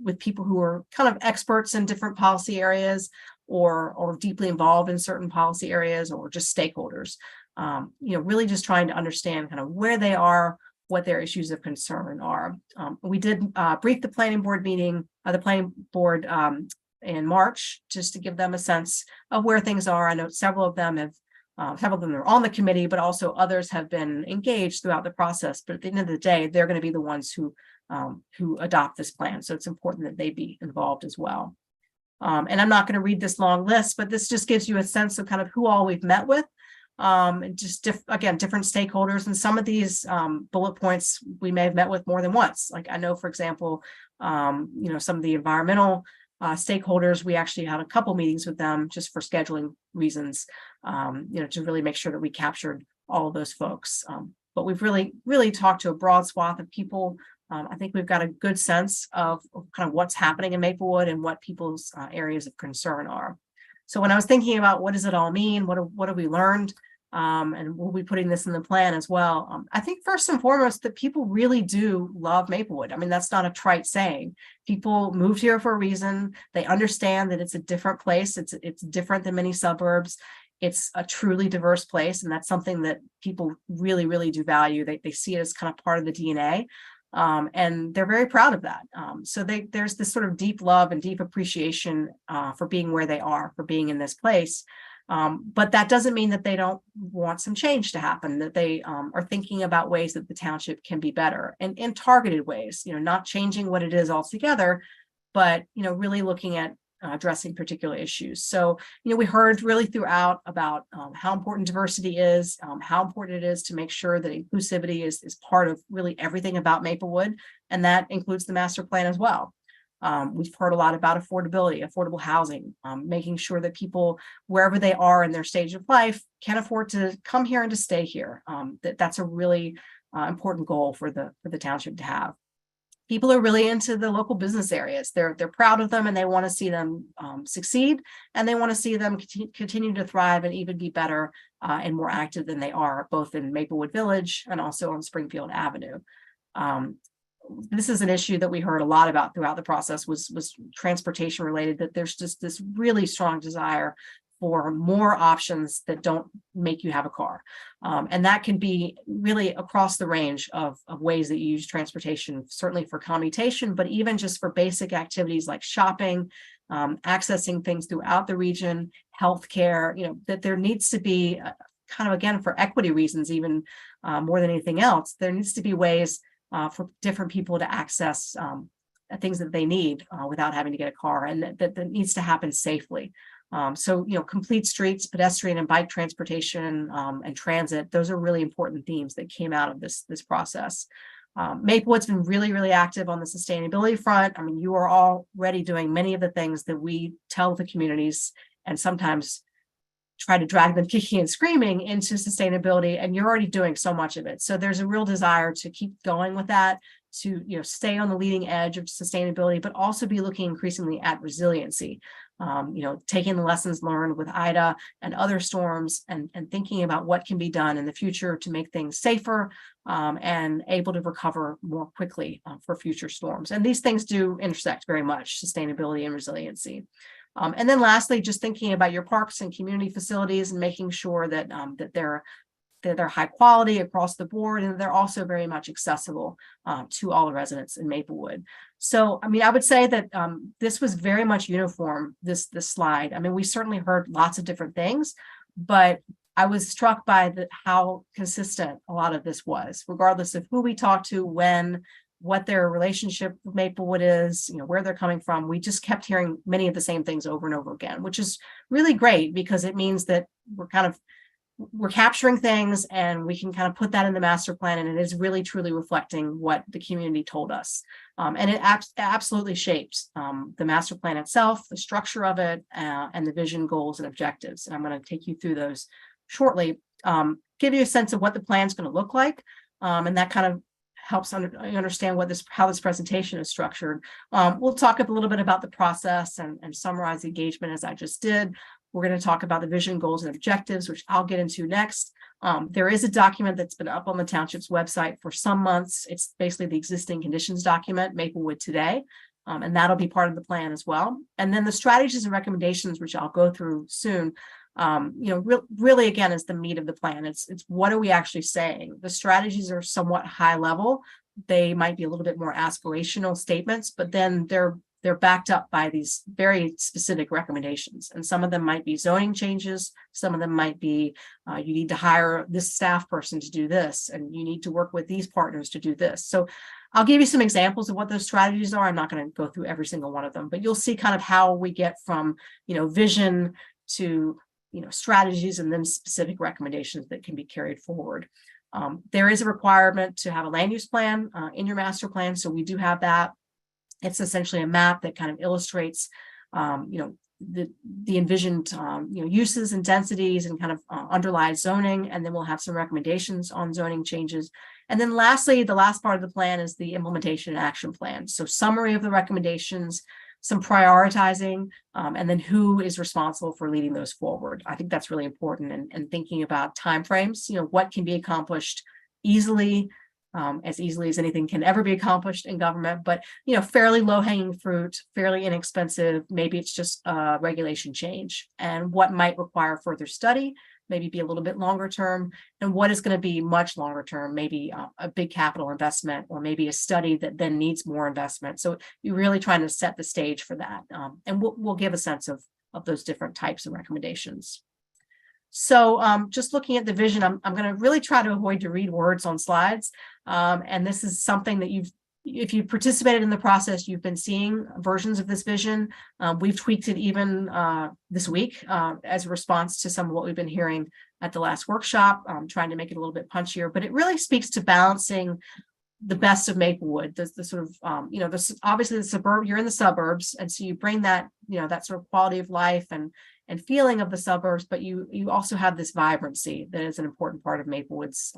Speaker 11: with people who are kind of experts in different policy areas or deeply involved in certain policy areas or just stakeholders. Really just trying to understand kind of where they are, what their issues of concern are. We did brief the planning board in March, just to give them a sense of where things are. I know several of them are on the committee, but also others have been engaged throughout the process. But at the end of the day, they're going to be the ones who adopt this plan. So it's important that they be involved as well. And I'm not going to read this long list, but this just gives you a sense of kind of who all we've met with. Just different stakeholders, and some of these bullet points we may have met with more than once. Like I know, for example, some of the environmental stakeholders, we actually had a couple meetings with them just for scheduling reasons, to really make sure that we captured all of those folks. But we've really talked to a broad swath of people. I think we've got a good sense of kind of what's happening in Maplewood and what people's areas of concern are. So when I was thinking about what does it all mean, what have we learned, and we'll be putting this in the plan as well. I think first and foremost that people really do love Maplewood. I mean, that's not a trite saying. People moved here for a reason. They understand that it's a different place. It's different than many suburbs. It's a truly diverse place, and that's something that people really, really do value. They see it as kind of part of the DNA. And they're very proud of that. So there's this sort of deep love and deep appreciation for being where they are, for being in this place. But that doesn't mean that they don't want some change to happen, that they are thinking about ways that the township can be better and in targeted ways, not changing what it is altogether, but, really looking at addressing particular issues. So, we heard really throughout about how important diversity is, how important it is to make sure that inclusivity is part of really everything about Maplewood, and that includes the master plan as well. We've heard a lot about affordability, affordable housing, making sure that people, wherever they are in their stage of life, can afford to come here and to stay here. That's a really important goal for the township to have. People are really into the local business areas. They're proud of them, and they want to see them succeed, and they want to see them continue to thrive and even be better and more active than they are, both in Maplewood Village and also on Springfield Avenue. This is an issue that we heard a lot about throughout the process was transportation related, that there's just this really strong desire for more options that don't make you have a car. And that can be really across the range of ways that you use transportation, certainly for commutation, but even just for basic activities like shopping, accessing things throughout the region, healthcare, that there needs to be kind of, again, for equity reasons, even more than anything else, there needs to be ways for different people to access things that they need without having to get a car, and that needs to happen safely. So, complete streets, pedestrian and bike transportation, and transit, those are really important themes that came out of this process. Maplewood's been really, really active on the sustainability front. I mean, you are already doing many of the things that we tell the communities and sometimes try to drag them kicking and screaming into sustainability, and you're already doing so much of it. So there's a real desire to keep going with that, to stay on the leading edge of sustainability, but also be looking increasingly at resiliency. Taking the lessons learned with Ida and other storms, and thinking about what can be done in the future to make things safer and able to recover more quickly for future storms. And these things do intersect very much, sustainability and resiliency. And then lastly, just thinking about your parks and community facilities and making sure that that they're they're high quality across the board, and they're also very much accessible to all the residents in Maplewood. So, I mean, I would say that this was very much uniform, this slide. I mean, we certainly heard lots of different things, but I was struck by how consistent a lot of this was, regardless of who we talked to, when, what their relationship with Maplewood is, where they're coming from. We just kept hearing many of the same things over and over again, which is really great because it means that we're capturing things and we can kind of put that in the master plan, and it is really truly reflecting what the community told us. And it absolutely shapes the master plan itself, the structure of it, and the vision, goals, and objectives. And I'm going to take you through those shortly, give you a sense of what the plan is going to look like. And that kind of helps understand how this presentation is structured. We'll talk a little bit about the process and summarize the engagement as I just did. We're going to talk about the vision, goals, and objectives, which I'll get into next. There is a document that's been up on the township's website for some months. It's basically the existing conditions document, Maplewood Today, and that'll be part of the plan as well. And then the strategies and recommendations, which I'll go through soon, really, again, is the meat of the plan. It's what are we actually saying? The strategies are somewhat high level. They might be a little bit more aspirational statements, but then they're backed up by these very specific recommendations. And some of them might be zoning changes. Some of them might be, you need to hire this staff person to do this, and you need to work with these partners to do this. So I'll give you some examples of what those strategies are. I'm not going to go through every single one of them, but you'll see kind of how we get from, vision to, strategies, and then specific recommendations that can be carried forward. There is a requirement to have a land use plan in your master plan. So we do have that. It's essentially a map that kind of illustrates, the envisioned, uses and densities and kind of underlies zoning. And then we'll have some recommendations on zoning changes. And then lastly, the last part of the plan is the implementation and action plan. So summary of the recommendations, some prioritizing, and then who is responsible for leading those forward. I think that's really important, and thinking about timeframes, what can be accomplished easily, as easily as anything can ever be accomplished in government, but fairly low-hanging fruit, fairly inexpensive. Maybe it's just a regulation change, and what might require further study, maybe be a little bit longer term, and what is going to be much longer term, maybe a big capital investment, or maybe a study that then needs more investment. So you're really trying to set the stage for that, and we'll give a sense of those different types of recommendations. So just looking at the vision, I'm going to really try to avoid to read words on slides. And this is something that if you've participated in the process, you've been seeing versions of this vision. We've tweaked it even this week as a response to some of what we've been hearing at the last workshop, trying to make it a little bit punchier, but it really speaks to balancing the best of Maplewood, the sort of, obviously the suburb, you're in the suburbs. And so you bring that, that sort of quality of life and feeling of the suburbs, but you also have this vibrancy that is an important part of Maplewood's,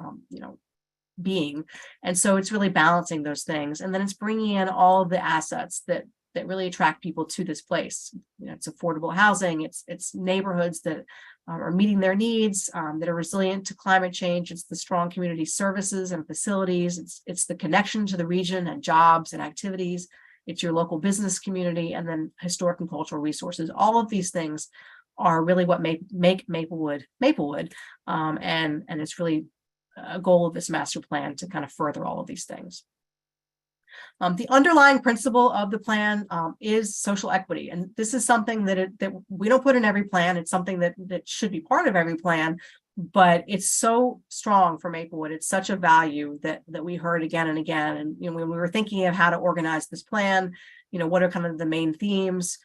Speaker 11: being. And so it's really balancing those things. And then it's bringing in all of the assets that really attract people to this place. It's affordable housing, it's neighborhoods that are meeting their needs, that are resilient to climate change. It's the strong community services and facilities. It's the connection to the region and jobs and activities. It's your local business community, and then historic and cultural resources. All of these things are really what make Maplewood, and it's really a goal of this master plan to kind of further all of these things. The underlying principle of the plan is social equity, and this is something that we don't put in every plan. It's something that should be part of every plan, but it's so strong for Maplewood. It's such a value that we heard again and again. And when we were thinking of how to organize this plan, what are kind of the main themes?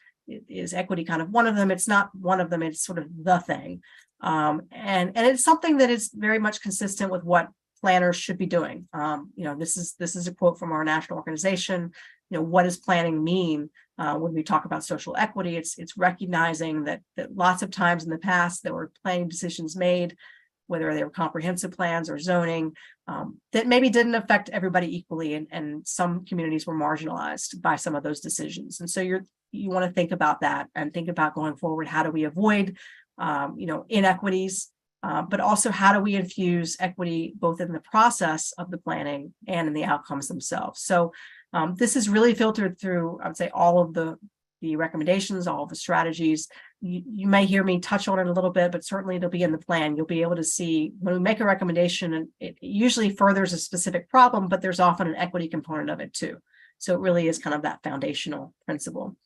Speaker 11: Is equity kind of one of them? It's not one of them. It's sort of the thing. And it's something that is very much consistent with what planners should be doing. This is a quote from our national organization. What does planning mean when we talk about social equity? It's recognizing that lots of times in the past there were planning decisions made, whether they were comprehensive plans or zoning, that maybe didn't affect everybody equally, and some communities were marginalized by some of those decisions. And so you want to think about that and think about going forward. How do we avoid inequities, but also how do we infuse equity both in the process of the planning and in the outcomes themselves? So this is really filtered through, I would say, all of the recommendations, all of the strategies. you may hear me touch on it a little bit, but certainly it'll be in the plan. You'll be able to see when we make a recommendation, and it usually furthers a specific problem, but there's often an equity component of it too. So it really is kind of that foundational principle.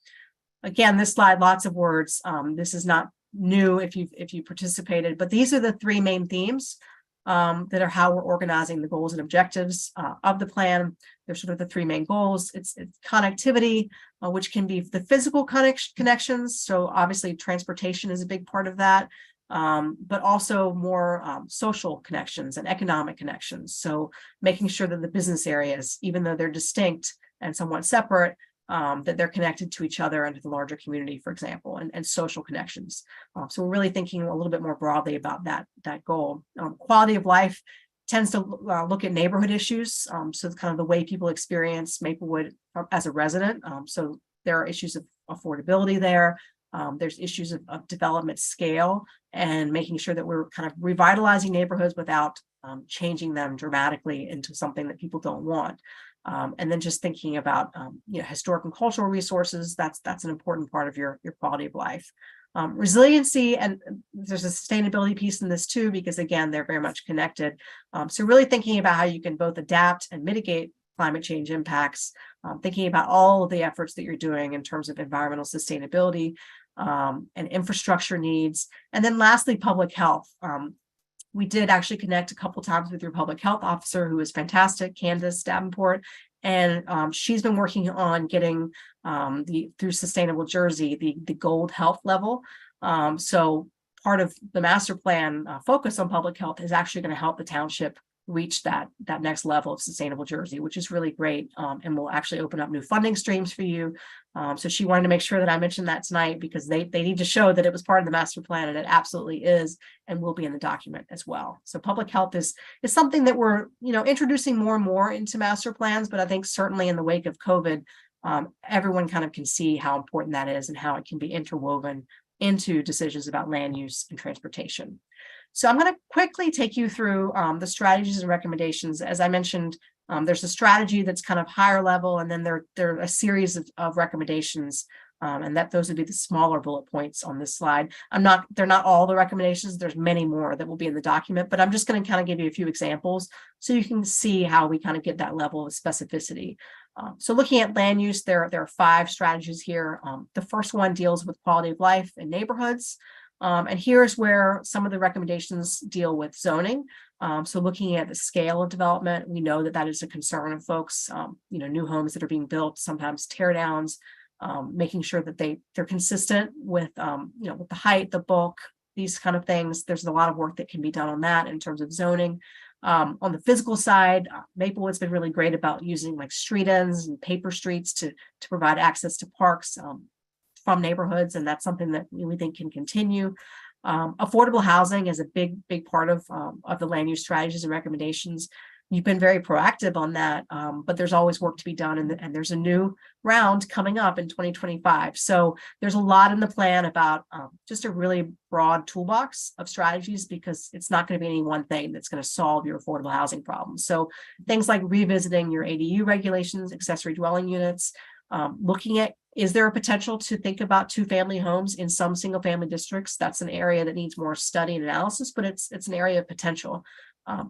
Speaker 11: Again, this slide, lots of words. This is not new if you participated, but these are the three main themes that are how we're organizing the goals and objectives of the plan. There's sort of the three main goals. It's connectivity, which can be the physical connections. So obviously transportation is a big part of that, but also more social connections and economic connections. So making sure that the business areas, even though they're distinct and somewhat separate, that they're connected to each other and to the larger community, for example, and social connections. So we're really thinking a little bit more broadly about that goal. Quality of life tends to look at neighborhood issues. So it's kind of the way people experience Maplewood as a resident. So there are issues of affordability there. There's issues of development scale and making sure that we're kind of revitalizing neighborhoods without changing them dramatically into something that people don't want. And then just thinking about historic and cultural resources, that's an important part of your quality of life. Resiliency, and there's a sustainability piece in this too, because again, they're very much connected. So really thinking about how you can both adapt and mitigate climate change impacts, thinking about all of the efforts that you're doing in terms of environmental sustainability and infrastructure needs. And then lastly, public health. We did actually connect a couple times with your public health officer, who is fantastic, Candace Davenport, and she's been working on getting through Sustainable Jersey, the gold health level. So part of the master plan focus on public health is actually going to help the township reach that next level of Sustainable Jersey, which is really great, and will actually open up new funding streams for you. So she wanted to make sure that I mentioned that tonight, because they need to show that it was part of the master plan, and it absolutely is, and will be in the document as well. So public health is something that we're introducing more and more into master plans, but I think certainly in the wake of COVID, everyone kind of can see how important that is and how it can be interwoven into decisions about land use and transportation. So I'm going to quickly take you through the strategies and recommendations. As I mentioned, there's a strategy that's kind of higher level, and then there are a series of recommendations, and those would be the smaller bullet points on this slide. They're not all the recommendations. There's many more that will be in the document, but I'm just going to kind of give you a few examples so you can see how we kind of get that level of specificity. So looking at land use, there are 5 strategies here. The first one deals with quality of life in neighborhoods. And here's where some of the recommendations deal with zoning. So looking at the scale of development, we know that is a concern of folks. New homes that are being built, sometimes tear downs, making sure that they're consistent with with the height, the bulk, these kind of things. There's a lot of work that can be done on that in terms of zoning. On the physical side, Maplewood's been really great about using like street ends and paper streets to provide access to parks from neighborhoods, and that's something that we think can continue. Affordable housing is a big part of the land use strategies and recommendations. You've been very proactive on that, but there's always work to be done, and there's a new round coming up in 2025. So there's a lot in the plan about just a really broad toolbox of strategies, because it's not going to be any one thing that's going to solve your affordable housing problems. So things like revisiting your ADU regulations, accessory dwelling units, looking at, is there a potential to think about 2-family homes in some single family districts? That's an area that needs more study and analysis, but it's an area of potential.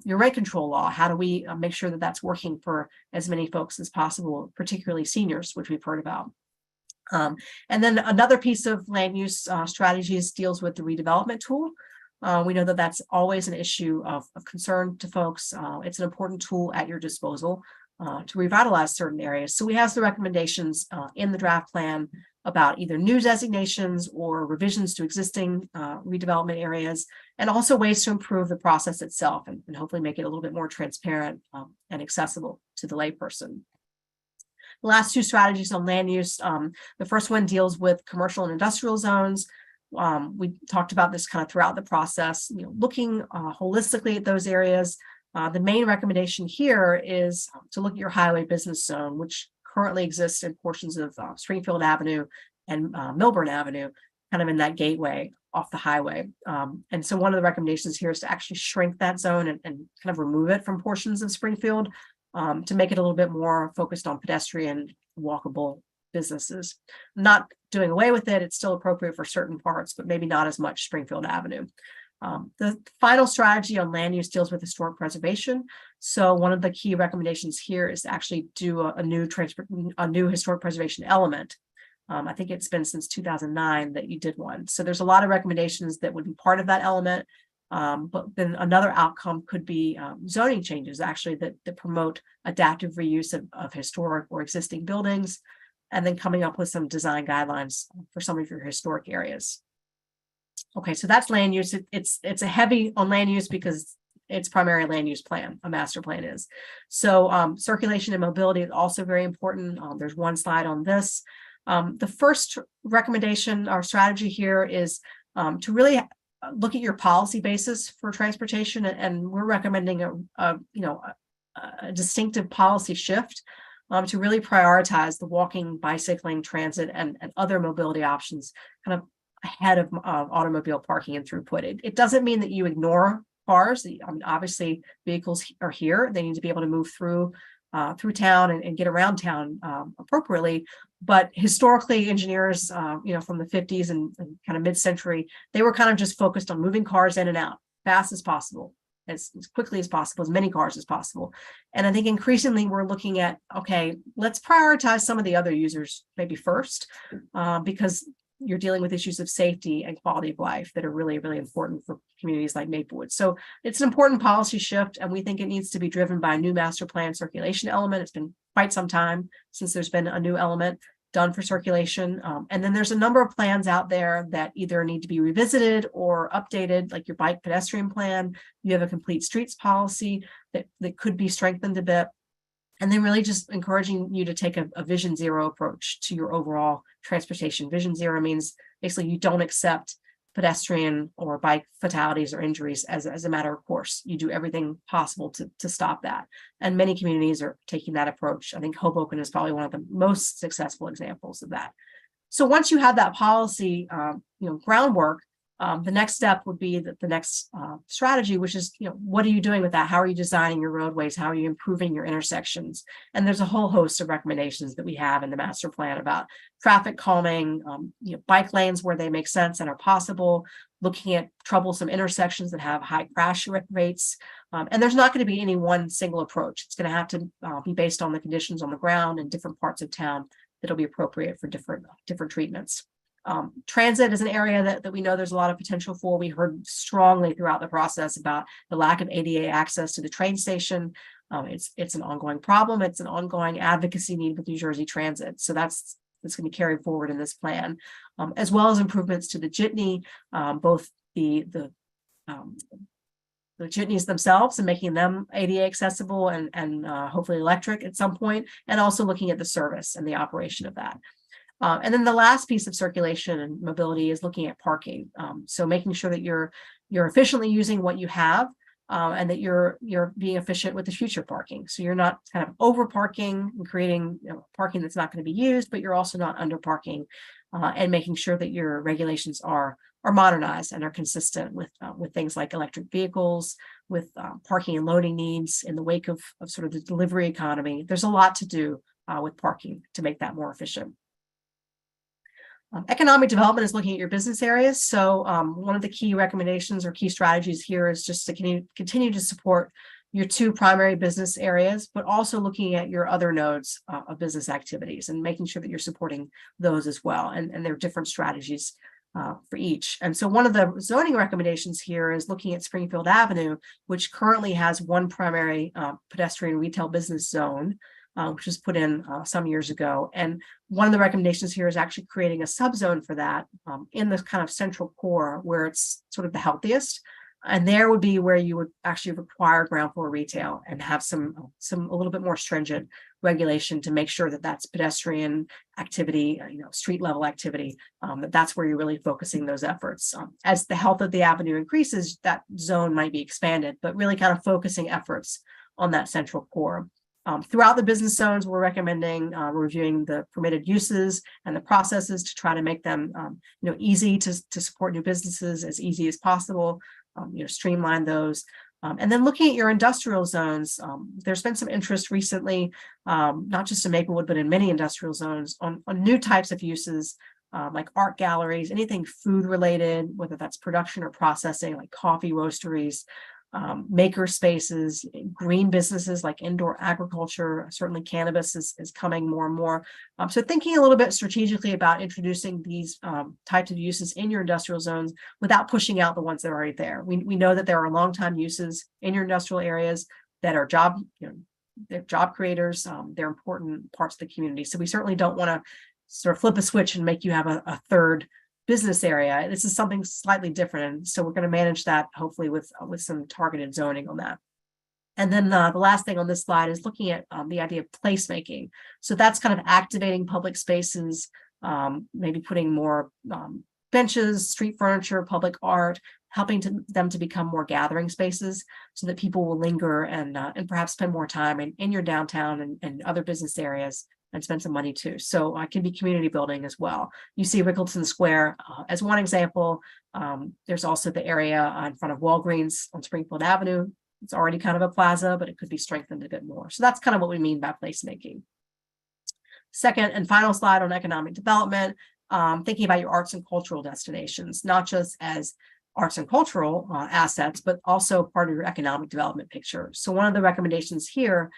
Speaker 11: Your rent control law, how do we make sure that that's working for as many folks as possible, particularly seniors, which we've heard about. And then another piece of land use strategies deals with the redevelopment tool. We know that that's always an issue of concern to folks. It's an important tool at your disposal to revitalize certain areas. So we have the recommendations in the draft plan about either new designations or revisions to existing redevelopment areas, and also ways to improve the process itself and hopefully make it a little bit more transparent and accessible to the layperson. The last 2 strategies on land use, the first one deals with commercial and industrial zones. We talked about this kind of throughout the process, looking holistically at those areas. The main recommendation here is to look at your highway business zone, which currently exists in portions of Springfield Avenue and Milburn Avenue, kind of in that gateway off the highway. And so one of the recommendations here is to actually shrink that zone and kind of remove it from portions of Springfield to make it a little bit more focused on pedestrian, walkable businesses. Not doing away with it, it's still appropriate for certain parts, but maybe not as much Springfield Avenue. The final strategy on land use deals with historic preservation. So one of the key recommendations here is to actually do a new historic preservation element. I think it's been since 2009 that you did one. So there's a lot of recommendations that would be part of that element. But then another outcome could be zoning changes actually that promote adaptive reuse of historic or existing buildings, and then coming up with some design guidelines for some of your historic areas. Okay, so that's land use. It's a heavy on land use because it's primary land use plan, a master plan is. So circulation and mobility is also very important. There's one slide on this. The first recommendation or strategy here is to really look at your policy basis for transportation, and we're recommending a distinctive policy shift to really prioritize the walking, bicycling, transit, and other mobility options kind of ahead of automobile parking and throughput. It doesn't mean that you ignore cars. I mean, obviously vehicles are here. They need to be able to move through town and get around town appropriately. But historically, engineers, from the 50s and kind of mid-century, they were kind of just focused on moving cars in and out fast as possible, as quickly as possible, as many cars as possible. And I think increasingly we're looking at, okay, let's prioritize some of the other users maybe first, because you're dealing with issues of safety and quality of life that are really, really important for communities like Maplewood. So it's an important policy shift, and we think it needs to be driven by a new master plan circulation element. It's been quite some time since there's been a new element done for circulation. And then there's a number of plans out there that either need to be revisited or updated, like your bike pedestrian plan. You have a complete streets policy that could be strengthened a bit. And then really just encouraging you to take a vision zero approach to your overall transportation. Vision zero means basically you don't accept pedestrian or bike fatalities or injuries as a matter of course. You do everything possible to stop that. And many communities are taking that approach. I think Hoboken is probably one of the most successful examples of that. So once you have that policy, groundwork, the next step would be the next strategy, which is, what are you doing with that? How are you designing your roadways? How are you improving your intersections? And there's a whole host of recommendations that we have in the master plan about traffic calming, bike lanes where they make sense and are possible, looking at troublesome intersections that have high crash rates. And there's not going to be any one single approach. It's going to have to be based on the conditions on the ground in different parts of town that'll be appropriate for different treatments. Transit is an area that we know there's a lot of potential for. We heard strongly throughout the process about the lack of ADA access to the train station. It's an ongoing problem. It's an ongoing advocacy need with New Jersey Transit. So that's going to be carried forward in this plan, as well as improvements to the jitney, both the jitneys themselves and making them ADA accessible and hopefully electric at some point, and also looking at the service and the operation of that. And then the last piece of circulation and mobility is looking at parking. So making sure that you're efficiently using what you have, and that you're being efficient with the future parking. So you're not kind of over parking and creating parking that's not going to be used, but you're also not under parking, and making sure that your regulations are modernized and are consistent with things like electric vehicles, with parking and loading needs in the wake of sort of the delivery economy. There's a lot to do with parking to make that more efficient. Economic development is looking at your business areas. So one of the key recommendations or key strategies here is just to continue to support your two primary business areas, but also looking at your other nodes of business activities and making sure that you're supporting those as well. And there are different strategies for each. And so one of the zoning recommendations here is looking at Springfield Avenue, which currently has one primary pedestrian retail business zone, which was put in some years ago. And one of the recommendations here is actually creating a subzone for that in this kind of central core where it's sort of the healthiest. And there would be where you would actually require ground floor retail and have some a little bit more stringent regulation to make sure that that's pedestrian activity, street level activity, that's where you're really focusing those efforts. As the health of the avenue increases, that zone might be expanded, but really kind of focusing efforts on that central core. Throughout the business zones, we're recommending reviewing the permitted uses and the processes to try to make them easy to support new businesses as easy as possible, streamline those. And then looking at your industrial zones, there's been some interest recently, not just in Maplewood, but in many industrial zones on new types of uses, like art galleries, anything food related, whether that's production or processing, like coffee roasteries, maker spaces, green businesses like indoor agriculture. Certainly cannabis is coming more and more. So thinking a little bit strategically about introducing these types of uses in your industrial zones without pushing out the ones that are already there. We know that there are long-time uses in your industrial areas that are they're job creators. They're important parts of the community. So we certainly don't want to sort of flip a switch and make you have a third business area. This is something slightly different. And so we're going to manage that hopefully with some targeted zoning on that. And then the last thing on this slide is looking at the idea of placemaking. So that's kind of activating public spaces, maybe putting more benches, street furniture, public art, helping them to become more gathering spaces so that people will linger and perhaps spend more time in your downtown and other business areas and spend some money too. So it can be community building as well. You see Rickleton Square as one example. There's also the area in front of Walgreens on Springfield Avenue. It's already kind of a plaza, but it could be strengthened a bit more. So that's kind of what we mean by placemaking. Second and final slide on economic development, thinking about your arts and cultural destinations, not just as arts and cultural assets, but also part of your economic development picture. So one of the recommendations here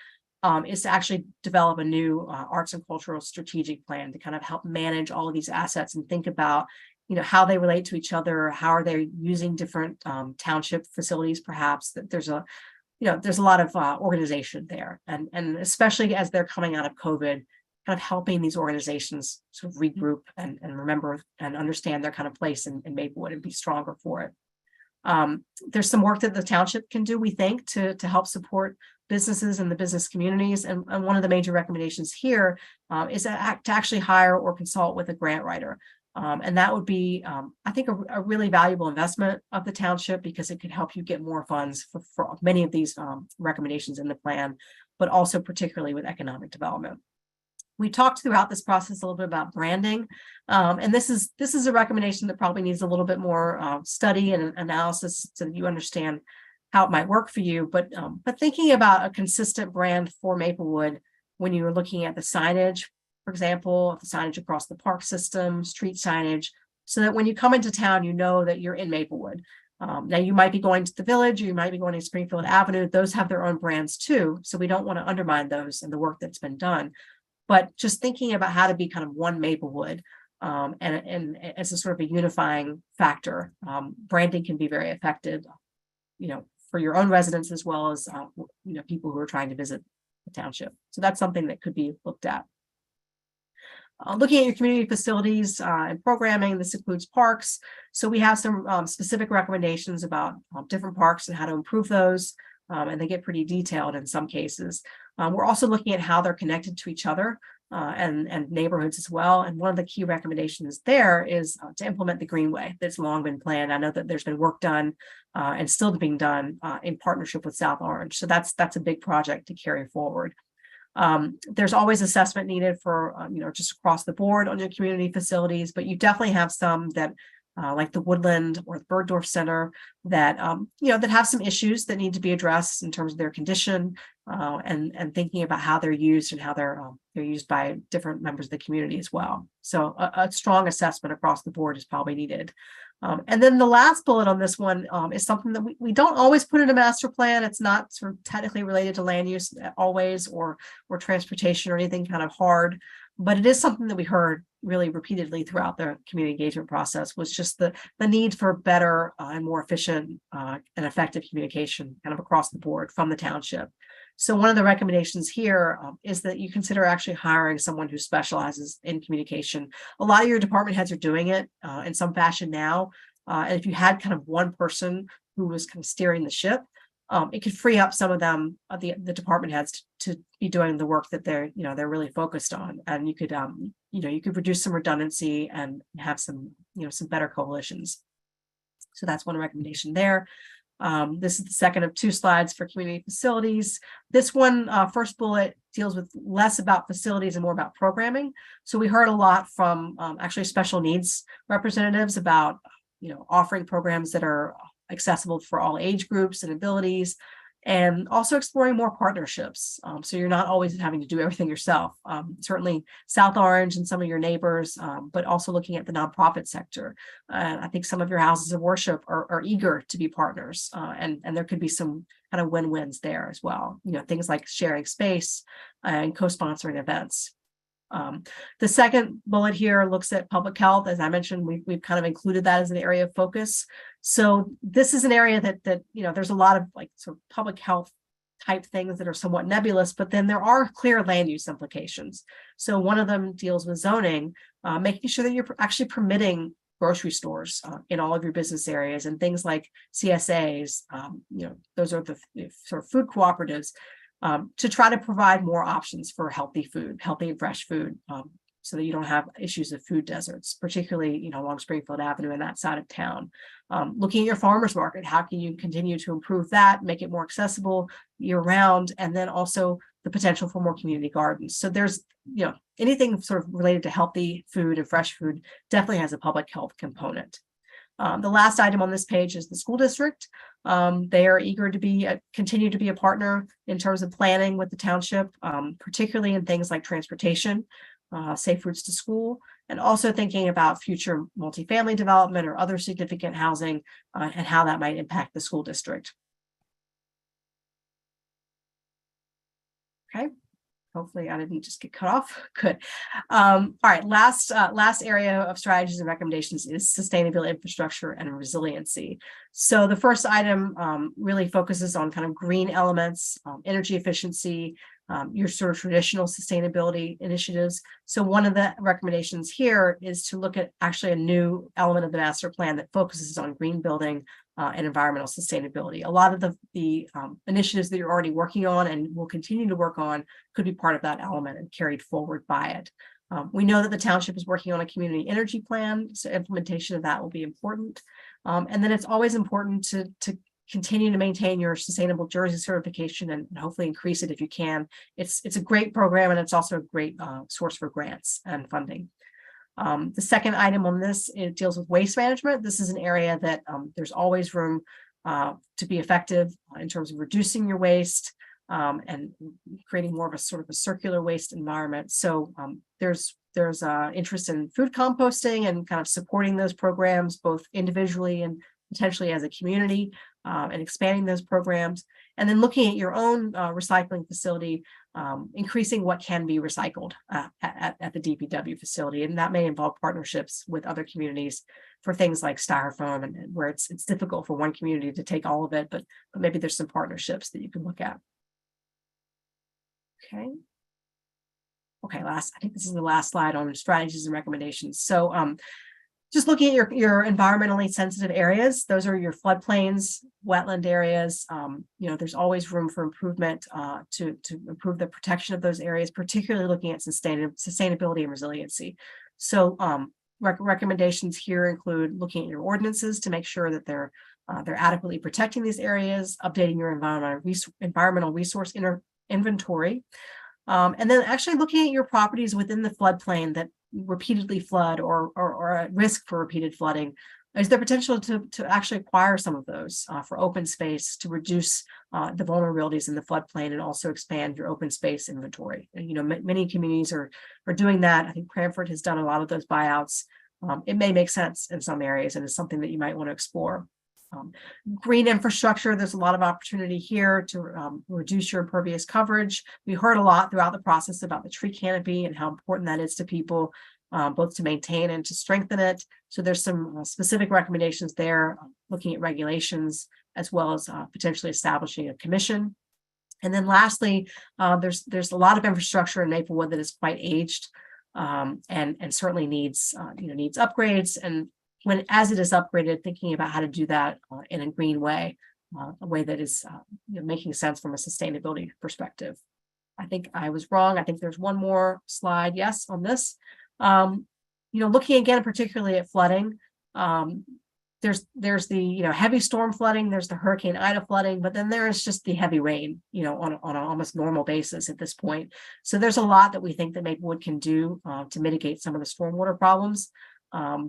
Speaker 11: is to actually develop a new arts and cultural strategic plan to kind of help manage all of these assets and think about, how they relate to each other, how are they using different township facilities, perhaps. That there's a lot of organization there, and especially as they're coming out of COVID, kind of helping these organizations sort of regroup and remember and understand their kind of place in Maplewood and be stronger for it. There's some work that the township can do, we think, to help support businesses and the business communities. And one of the major recommendations here is to actually hire or consult with a grant writer. And that would be, I think, a really valuable investment of the township because it could help you get more funds for many of these recommendations in the plan, but also particularly with economic development. We talked throughout this process a little bit about branding, and this is a recommendation that probably needs a little bit more study and analysis so that you understand how it might work for you. But thinking about a consistent brand for Maplewood when you're looking at the signage, for example, the signage across the park system, street signage, so that when you come into town, you know that you're in Maplewood. Now you might be going to the Village, or you might be going to Springfield Avenue. Those have their own brands too, so we don't want to undermine those and the work that's been done. But just thinking about how to be kind of one Maplewood and as a sort of a unifying factor, branding can be very effective, for your own residents as well as, people who are trying to visit the township. So that's something that could be looked at. Looking at your community facilities and programming, this includes parks. So we have some specific recommendations about different parks and how to improve those. And they get pretty detailed in some cases. We're also looking at how they're connected to each other and neighborhoods as well. And one of the key recommendations there is to implement the Greenway that's long been planned. I know that there's been work done and still being done in partnership with South Orange. So that's a big project to carry forward. There's always assessment needed for, just across the board on your community facilities, but you definitely have some that like the Woodland or the Bergdorf Center that, that have some issues that need to be addressed in terms of their condition and thinking about how they're used and how they're used by different members of the community as well. So a strong assessment across the board is probably needed. And then the last bullet on this one is something that we don't always put in a master plan. It's not sort of technically related to land use always or transportation or anything kind of hard, but it is something that we heard really repeatedly throughout the community engagement process was just the need for better and more efficient and effective communication kind of across the board from the township. So one of the recommendations here is that you consider actually hiring someone who specializes in communication. A lot of your department heads are doing it in some fashion now. And if you had kind of one person who was kind of steering the ship, it could free up some of them, the department heads, to be doing the work that they're really focused on. And you could, you could reduce some redundancy and have some better coalitions. So that's one recommendation there. This is the second of two slides for community facilities. This one, first bullet, deals with less about facilities and more about programming. So we heard a lot from actually special needs representatives about offering programs that are accessible for all age groups and abilities, and also exploring more partnerships. So you're not always having to do everything yourself. Certainly South Orange and some of your neighbors, but also looking at the nonprofit sector. I think some of your houses of worship are eager to be partners, and there could be some kind of win-wins there as well. Things like sharing space and co-sponsoring events. The second bullet here looks at public health. As I mentioned, we've kind of included that as an area of focus. So this is an area that there's a lot of like sort of public health type things that are somewhat nebulous, but then there are clear land use implications. So one of them deals with zoning, making sure that you're actually permitting grocery stores in all of your business areas, and things like CSAs. Those are the sort of food cooperatives. To try to provide more options for healthy and fresh food, so that you don't have issues of food deserts, particularly, along Springfield Avenue and that side of town. Looking at your farmers market, how can you continue to improve that, make it more accessible year round, and then also the potential for more community gardens. So there's, anything sort of related to healthy food and fresh food definitely has a public health component. The last item on this page is the school district. They are eager to continue to be a partner in terms of planning with the township, particularly in things like transportation, safe routes to school, and also thinking about future multifamily development or other significant housing, and how that might impact the school district. Okay. Hopefully I didn't just get cut off. Good. All right. Last area of strategies and recommendations is sustainable infrastructure and resiliency. So the first item really focuses on kind of green elements, energy efficiency, your sort of traditional sustainability initiatives. So one of the recommendations here is to look at actually a new element of the master plan that focuses on green building and environmental sustainability. A lot of the initiatives that you're already working on and will continue to work on could be part of that element and carried forward by it. We know that the township is working on a community energy plan, so implementation of that will be important. And then it's always important to continue to maintain your sustainable Jersey certification and hopefully increase it if you can. It's a great program, and it's also a great source for grants and funding. The second item on this, it deals with waste management. This is an area that there's always room to be effective in terms of reducing your waste and creating more of a sort of a circular waste environment. So there's interest in food composting and kind of supporting those programs, both individually and potentially as a community, and expanding those programs. And then looking at your own recycling facility, increasing what can be recycled at the DPW facility. And that may involve partnerships with other communities for things like styrofoam, and where it's difficult for one community to take all of it, but maybe there's some partnerships that you can look at. Okay. Okay, I think this is the last slide on strategies and recommendations. So just looking at your environmentally sensitive areas, those are your floodplains, wetland areas. There's always room for improvement to improve the protection of those areas, particularly looking at sustainability and resiliency. So recommendations here include looking at your ordinances to make sure that they're adequately protecting these areas, updating your environmental resource inventory, and then actually looking at your properties within the floodplain that repeatedly flood or are at risk for repeated flooding. Is there potential to actually acquire some of those for open space to reduce the vulnerabilities in the floodplain and also expand your open space inventory? And, many communities are doing that. I think Cranford has done a lot of those buyouts. It may make sense in some areas, and it's something that you might want to explore. Green infrastructure, there's a lot of opportunity here to reduce your impervious coverage. We heard a lot throughout the process about the tree canopy and how important that is to people, both to maintain and to strengthen it. So there's some specific recommendations there, looking at regulations, as well as potentially establishing a commission. And then lastly, there's a lot of infrastructure in Maplewood that is quite aged, and certainly needs upgrades. And as it is upgraded, thinking about how to do that in a green way, a way that is making sense from a sustainability perspective. I think I was wrong. I think there's one more slide, yes, on this. Looking again, particularly at flooding, there's the heavy storm flooding, there's the Hurricane Ida flooding, but then there is just the heavy rain, on an almost normal basis at this point. So there's a lot that we think that Maplewood can do to mitigate some of the stormwater problems.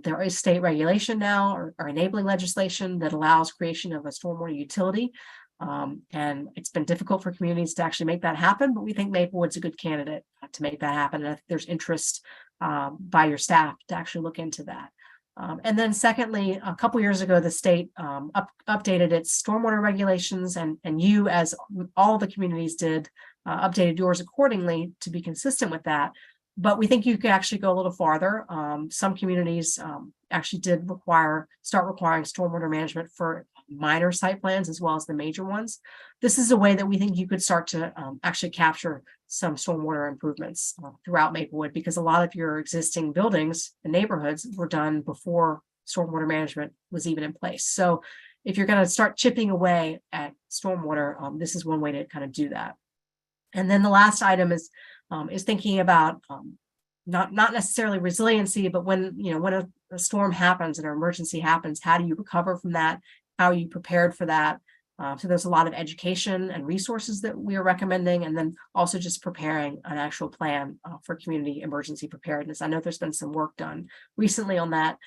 Speaker 11: There is state regulation now or enabling legislation that allows creation of a stormwater utility. And it's been difficult for communities to actually make that happen, but we think Maplewood's a good candidate to make that happen. And if there's interest by your staff to actually look into that. And then secondly, a couple years ago, the state updated its stormwater regulations, and you, as all the communities did, updated yours accordingly to be consistent with that. But we think you could actually go a little farther. Some communities actually did start requiring stormwater management for minor site plans as well as the major ones. This is a way that we think you could start to actually capture some stormwater improvements throughout Maplewood, because a lot of your existing buildings and neighborhoods were done before stormwater management was even in place. So if you're going to start chipping away at stormwater, this is one way to kind of do that. And then the last item is thinking about not necessarily resiliency, but when a storm happens and an emergency happens, how do you recover from that? How are you prepared for that? So there's a lot of education and resources that we are recommending, and then also just preparing an actual plan for community emergency preparedness. I know there's been some work done recently on that.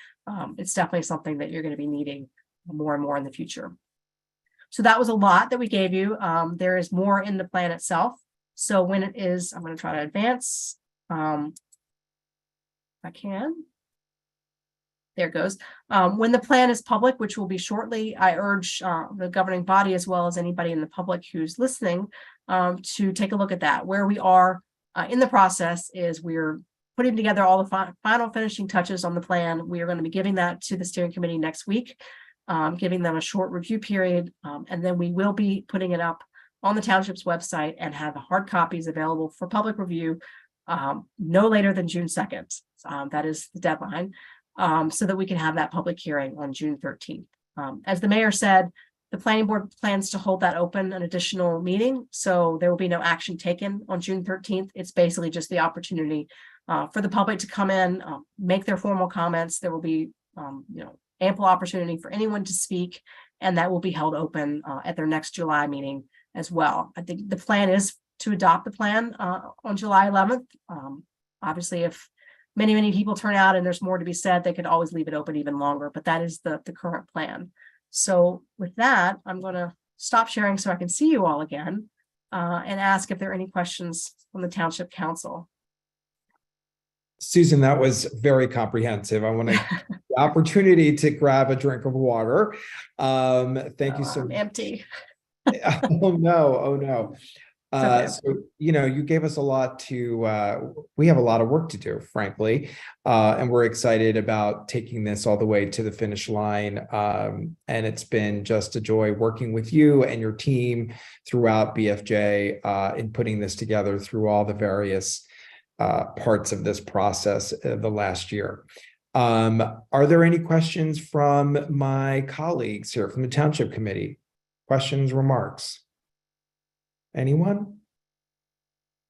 Speaker 11: It's definitely something that you're going to be needing more and more in the future. So that was a lot that we gave you. There is more in the plan itself. So when it is, I'm going to try to advance. If I can. There it goes. When the plan is public, which will be shortly, I urge the governing body as well as anybody in the public who's listening to take a look at that. Where we are in the process is we're putting together all the final finishing touches on the plan. We are going to be giving that to the steering committee next week, giving them a short review period, and then we will be putting it up on the township's website and have hard copies available for public review no later than June 2nd. That is the deadline. So that we can have that public hearing on June 13th. As the mayor said, the planning board plans to hold that open an additional meeting. So there will be no action taken on June 13th. It's basically just the opportunity for the public to come in, make their formal comments. There will be ample opportunity for anyone to speak, and that will be held open at their next July meeting as well. I think the plan is to adopt the plan on July 11th. Obviously, if many people turn out and there's more to be said, they could always leave it open even longer, but that is the current plan. So with that, I'm going to stop sharing so I can see you all again and ask if there are any questions from the Township Council.
Speaker 3: Susan, that was very comprehensive. I want to the opportunity to grab a drink of water. Thank you so much.
Speaker 11: Empty.
Speaker 3: Oh no. So, you gave us a lot to, we have a lot of work to do, frankly, and we're excited about taking this all the way to the finish line. And it's been just a joy working with you and your team throughout BFJ in putting this together through all the various parts of this process the last year. Are there any questions from my colleagues here from the Township Committee? Questions, remarks? Anyone?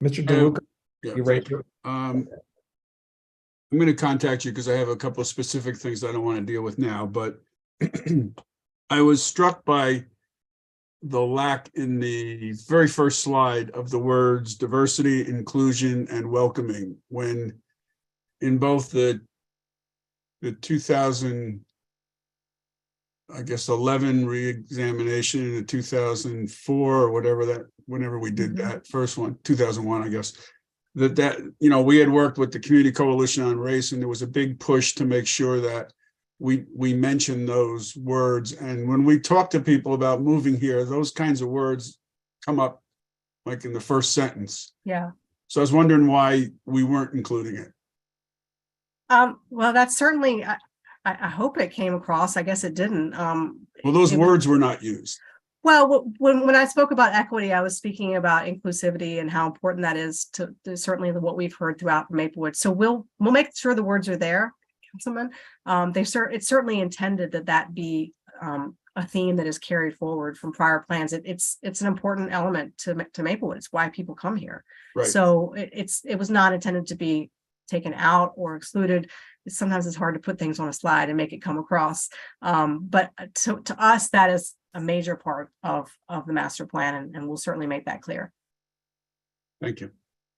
Speaker 3: Mr. DeLuca, you ready to?
Speaker 4: I'm going to contact you because I have a couple of specific things I don't want to deal with now, but I was struck by the lack in the very first slide of the words diversity, inclusion, and welcoming, when in both the 2011 re-examination and the 2004 or whatever whenever we did that first one, 2001, I guess, that we had worked with the Community Coalition on Race, and there was a big push to make sure that we mention those words. And when we talk to people about moving here, those kinds of words come up like in the first sentence.
Speaker 11: Yeah.
Speaker 4: So I was wondering why we weren't including it.
Speaker 11: Well, that's certainly, I hope it came across. I guess it didn't.
Speaker 4: Well, those words were not used.
Speaker 11: Well, when I spoke about equity, I was speaking about inclusivity and how important that is to certainly what we've heard throughout Maplewood. So we'll make sure the words are there, Councilman. It's certainly intended that be a theme that is carried forward from prior plans. It's an important element to Maplewood. It's why people come here.
Speaker 4: Right.
Speaker 11: So it was not intended to be taken out or excluded. Sometimes it's hard to put things on a slide and make it come across. But to us, that is a major part of the master plan, and we'll certainly make that clear.
Speaker 4: Thank you.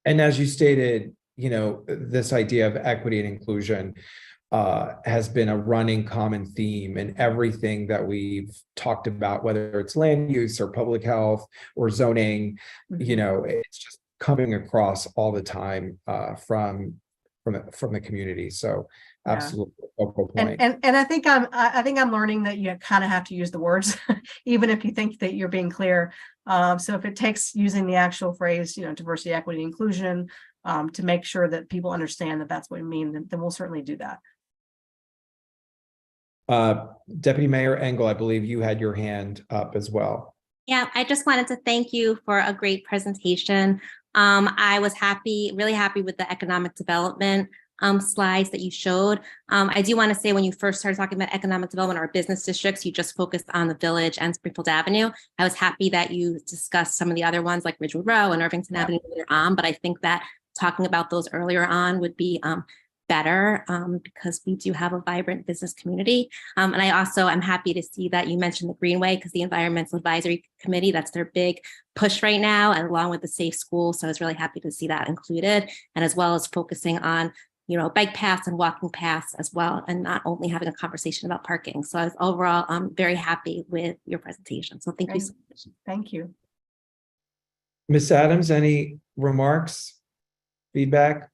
Speaker 3: And as you stated, this idea of equity and inclusion, has been a running common theme in everything that we've talked about, whether it's land use or public health or zoning. You know, it's just coming across all the time from the community. So
Speaker 11: Yeah.
Speaker 3: absolutely focal point.
Speaker 11: And I think I'm learning that you kind of have to use the words, even if you think that you're being clear. So if it takes using the actual phrase, you know, diversity, equity, inclusion, to make sure that people understand that that's what we mean, then we'll certainly do that.
Speaker 3: Deputy Mayor Engel, I believe you had your hand up as well.
Speaker 9: Yeah, I just wanted to thank you for a great presentation. I was really happy with the economic development slides that you showed. I do want to say when you first started talking about economic development or business districts, you just focused on the Village and Springfield Avenue. I was happy that you discussed some of the other ones like Ridgewood Row and Irvington Avenue later on, but I think that talking about those earlier on would be better because we do have a vibrant business community. And I also am happy to see that you mentioned the Greenway because the Environmental Advisory Committee, that's their big push right now, and along with the Safe School. So I was really happy to see that included, and as well as focusing on, you know, bike paths and walking paths as well, and not only having a conversation about parking. So I was overall very happy with your presentation. So thank you so much.
Speaker 11: Thank you.
Speaker 3: Ms. Adams, any remarks, feedback?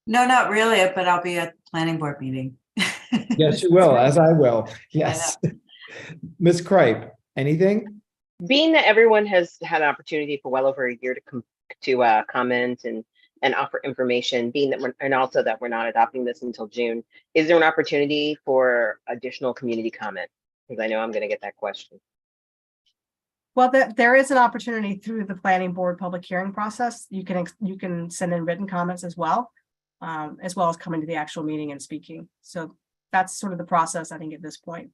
Speaker 6: No, not really, but I'll be at the planning board meeting.
Speaker 3: Yes, you will, as I will. Yes. Ms. Kripe, anything?
Speaker 10: Being that everyone has had an opportunity for well over a year to comment and offer information, being that and also that we're not adopting this until June, is there an opportunity for additional community comment? Because I know I'm going to get that question.
Speaker 11: Well, there is an opportunity through the planning board public hearing process. You can send in written comments as well as coming to the actual meeting and speaking. So that's sort of the process, I think, at this point.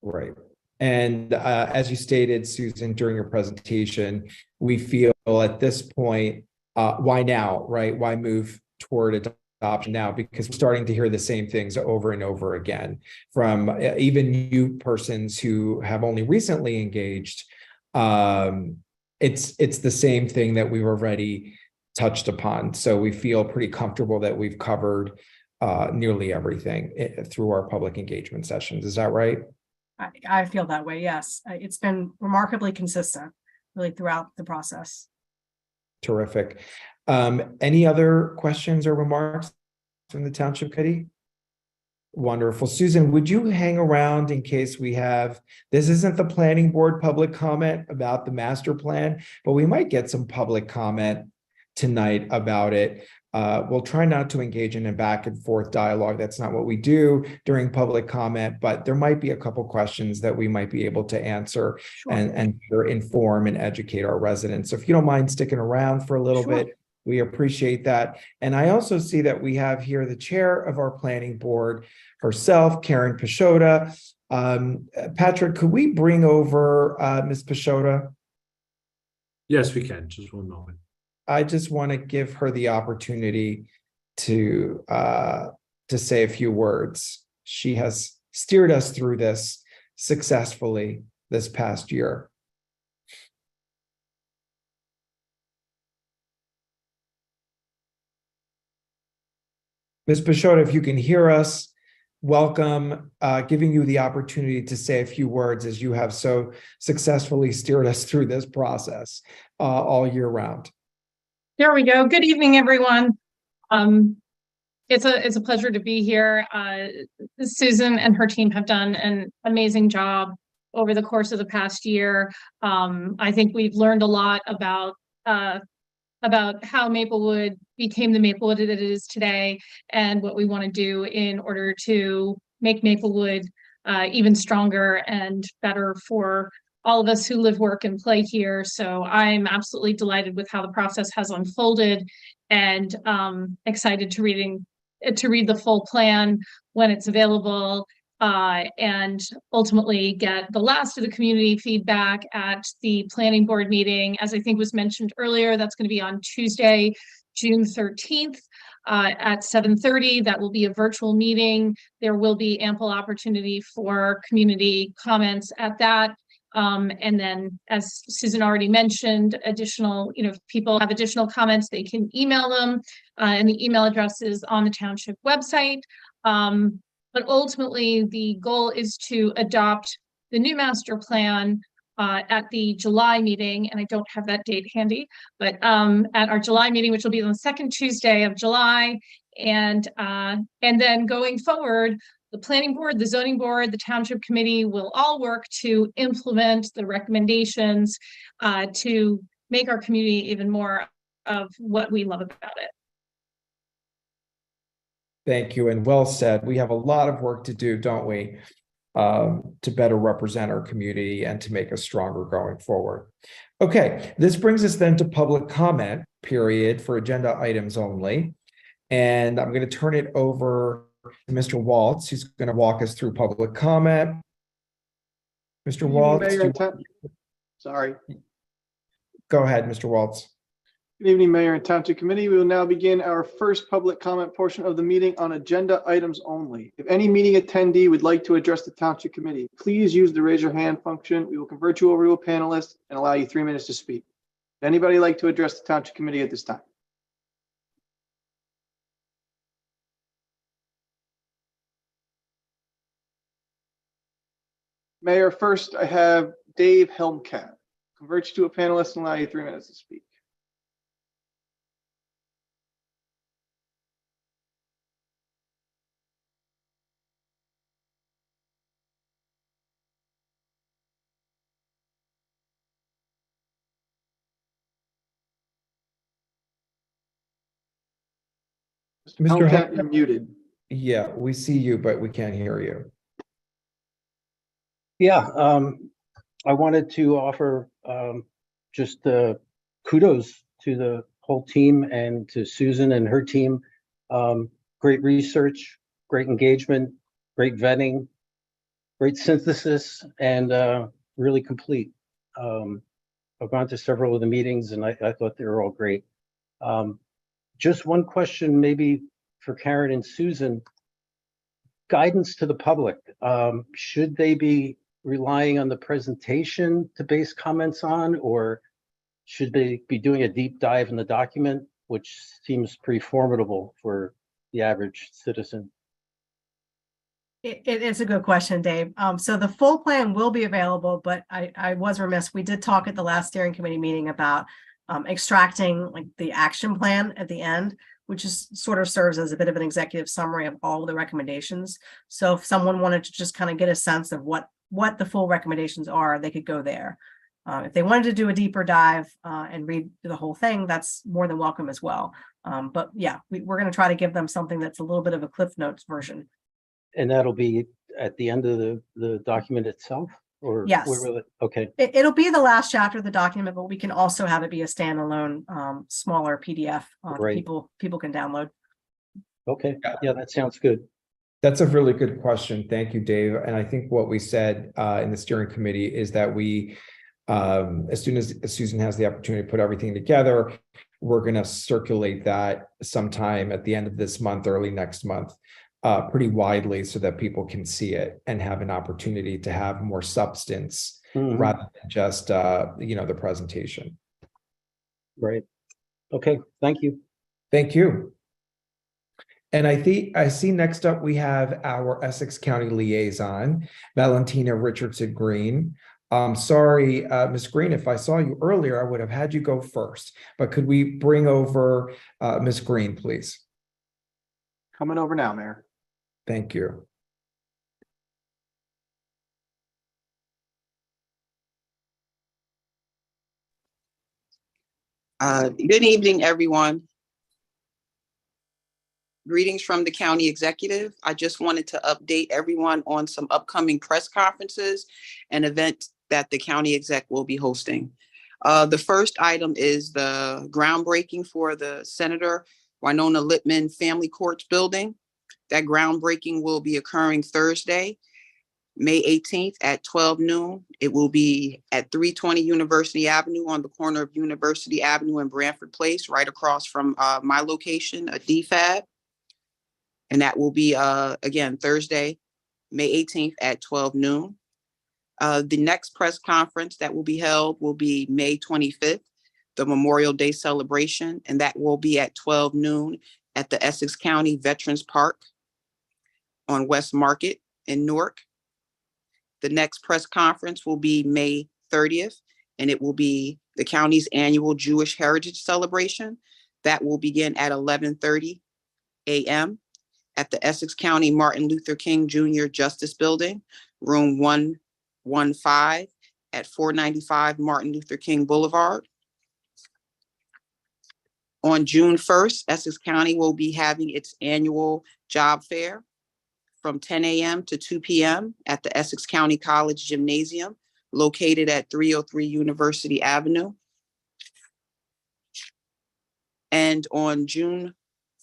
Speaker 3: Right. And as you stated, Susan, during your presentation, we feel at this point, why now, right? Why move toward adoption now? Because we're starting to hear the same things over and over again from even new persons who have only recently engaged. It's the same thing that we've already touched upon. So we feel pretty comfortable that we've covered nearly everything through our public engagement sessions. Is that right?
Speaker 11: I feel that way, yes. It's been remarkably consistent, really, throughout the process.
Speaker 3: Terrific. Any other questions or remarks from the Township Committee? Wonderful. Susan, would you hang around in case we have, this isn't the planning board public comment about the master plan, but we might get some public comment tonight about it. We'll try not to engage in a back and forth dialogue. That's not what we do during public comment, but there might be a couple questions that we might be able to answer. Sure. and inform and educate our residents. So if you don't mind sticking around for a little
Speaker 11: Sure.
Speaker 3: bit, we appreciate that. And I also see that we have here the chair of our planning board herself, Karen Pashota. Patrick, could we bring over Ms. Pashota?
Speaker 2: Yes, we can. Just one moment.
Speaker 3: I just want to give her the opportunity to say a few words. She has steered us through this successfully this past year. Ms. Pashota, if you can hear us, welcome, giving you the opportunity to say a few words as you have so successfully steered us through this process all year round.
Speaker 12: There we go. Good evening, everyone. It's a pleasure to be here. Susan and her team have done an amazing job over the course of the past year. I think we've learned a lot about how Maplewood became the Maplewood that it is today, and what we want to do in order to make Maplewood even stronger and better for all of us who live, work, and play here. So I'm absolutely delighted with how the process has unfolded, and excited to read the full plan when it's available, and ultimately get the last of the community feedback at the planning board meeting. As I think was mentioned earlier, that's going to be on Tuesday, June 13th at 7:30. That will be a virtual meeting. There will be ample opportunity for community comments at that. And then, as Susan already mentioned, additional, if people have additional comments, they can email them. And the email address is on the township website. But ultimately, the goal is to adopt the new master plan at the July meeting, and I don't have that date handy, but at our July meeting, which will be on the second Tuesday of July. And then going forward, the planning board, the zoning board, the township committee will all work to implement the recommendations to make our community even more of what we love about it.
Speaker 3: Thank you, and well said. We have a lot of work to do, don't we? To better represent our community and to make us stronger going forward. Okay, this brings us then to public comment period for agenda items only. And I'm going to turn it over to Mr. Waltz, who's going to walk us through public comment. Mr. Waltz,
Speaker 13: Sorry.
Speaker 3: Go ahead, Mr. Waltz.
Speaker 13: Good evening, Mayor and Township Committee. We will now begin our first public comment portion of the meeting on agenda items only. If any meeting attendee would like to address the Township Committee, please use the raise your hand function. We will convert you over to a panelist and allow you 3 minutes to speak. Would anybody like to address the Township Committee at this time? Mayor, first I have Dave Helmcat. Convert you to a panelist and allow you 3 minutes to speak.
Speaker 3: Mr.
Speaker 13: Helmcat, you're muted.
Speaker 3: Yeah, we see you, but we can't hear you.
Speaker 14: Yeah, I wanted to offer just kudos to the whole team and to Susan and her team. Great research, great engagement, great vetting, great synthesis, and really complete. I've gone to several of the meetings and I thought they were all great. Just one question maybe for Karen and Susan. Guidance to the public. Should they be relying on the presentation to base comments on, or should they be doing a deep dive in the document, which seems pretty formidable for the average citizen?
Speaker 11: It is a good question, Dave. So the full plan will be available, but I was remiss. We did talk at the last steering committee meeting about extracting like the action plan at the end, which is sort of serves as a bit of an executive summary of all of the recommendations. So if someone wanted to just kind of get a sense of what the full recommendations are, they could go there. If they wanted to do a deeper dive and read the whole thing, that's more than welcome as well. But yeah, we're going to try to give them something that's a little bit of a Cliff Notes version.
Speaker 14: And that'll be at the end of the document itself? Or
Speaker 11: yes.
Speaker 14: Where will it? Okay.
Speaker 11: It'll be the last chapter of the document, but we can also have it be a standalone, smaller PDF
Speaker 14: Right.
Speaker 11: people can download.
Speaker 14: Okay. Yeah, that sounds good.
Speaker 3: That's a really good question. Thank you, Dave. And I think what we said in the steering committee is that we, as soon as Susan has the opportunity to put everything together, we're going to circulate that sometime at the end of this month, early next month, pretty widely so that people can see it and have an opportunity to have more substance rather than just, the presentation.
Speaker 14: Right. Okay. Thank you.
Speaker 3: Thank you. And I see next up we have our Essex County liaison, Valentina Richardson Green. Sorry, Ms. Green, if I saw you earlier, I would have had you go first, but could we bring over Ms. Green, please?
Speaker 13: Coming over now, Mayor.
Speaker 3: Thank you.
Speaker 15: Good evening, everyone. Greetings from the county executive. I just wanted to update everyone on some upcoming press conferences and events that the county exec will be hosting. The first item is the groundbreaking for the Senator Winona Littman Family Courts building. That groundbreaking will be occurring Thursday, May 18th at 12 noon. It will be at 320 University Avenue on the corner of University Avenue and Branford Place, right across from my location, a DFAB. And that will be, again, Thursday, May 18th at 12 noon. The next press conference that will be held will be May 25th, the Memorial Day celebration, and that will be at 12 noon at the Essex County Veterans Park on West Market in Newark. The next press conference will be May 30th, and it will be the county's annual Jewish Heritage Celebration. That will begin at 11:30 a.m. at the Essex County Martin Luther King Jr. Justice Building, room 115 at 495 Martin Luther King Boulevard. On June 1st, Essex County will be having its annual job fair from 10 a.m. to 2 p.m. at the Essex County College Gymnasium, located at 303 University Avenue. And on June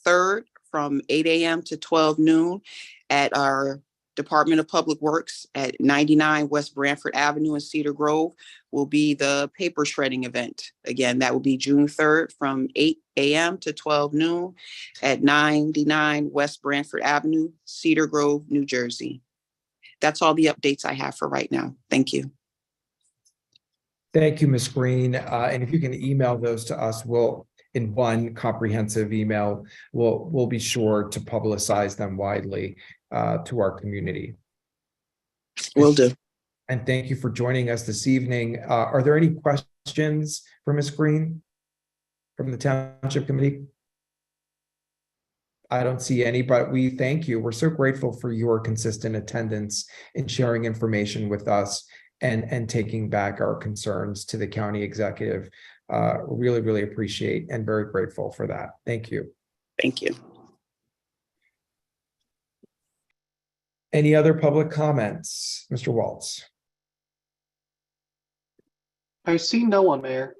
Speaker 15: 3rd, from 8 a.m. to 12 noon at our Department of Public Works at 99 West Branford Avenue in Cedar Grove will be the paper shredding event. Again, that will be June 3rd from 8 a.m. to 12 noon at 99 West Branford Avenue, Cedar Grove, New Jersey. That's all the updates I have for right now. Thank you.
Speaker 3: Thank you, Ms. Green. And if you can email those to us, we'll, in one comprehensive email, we'll be sure to publicize them widely to our community.
Speaker 15: Will do.
Speaker 3: And thank you for joining us this evening. Are there any questions for Ms. Green from the Township Committee? I don't see any, but we thank you. We're so grateful for your consistent attendance and sharing information with us and taking back our concerns to the county executive. Really, really appreciate and very grateful for that. Thank you.
Speaker 15: Thank you.
Speaker 3: Any other public comments? Mr. Waltz?
Speaker 13: I see no one, Mayor.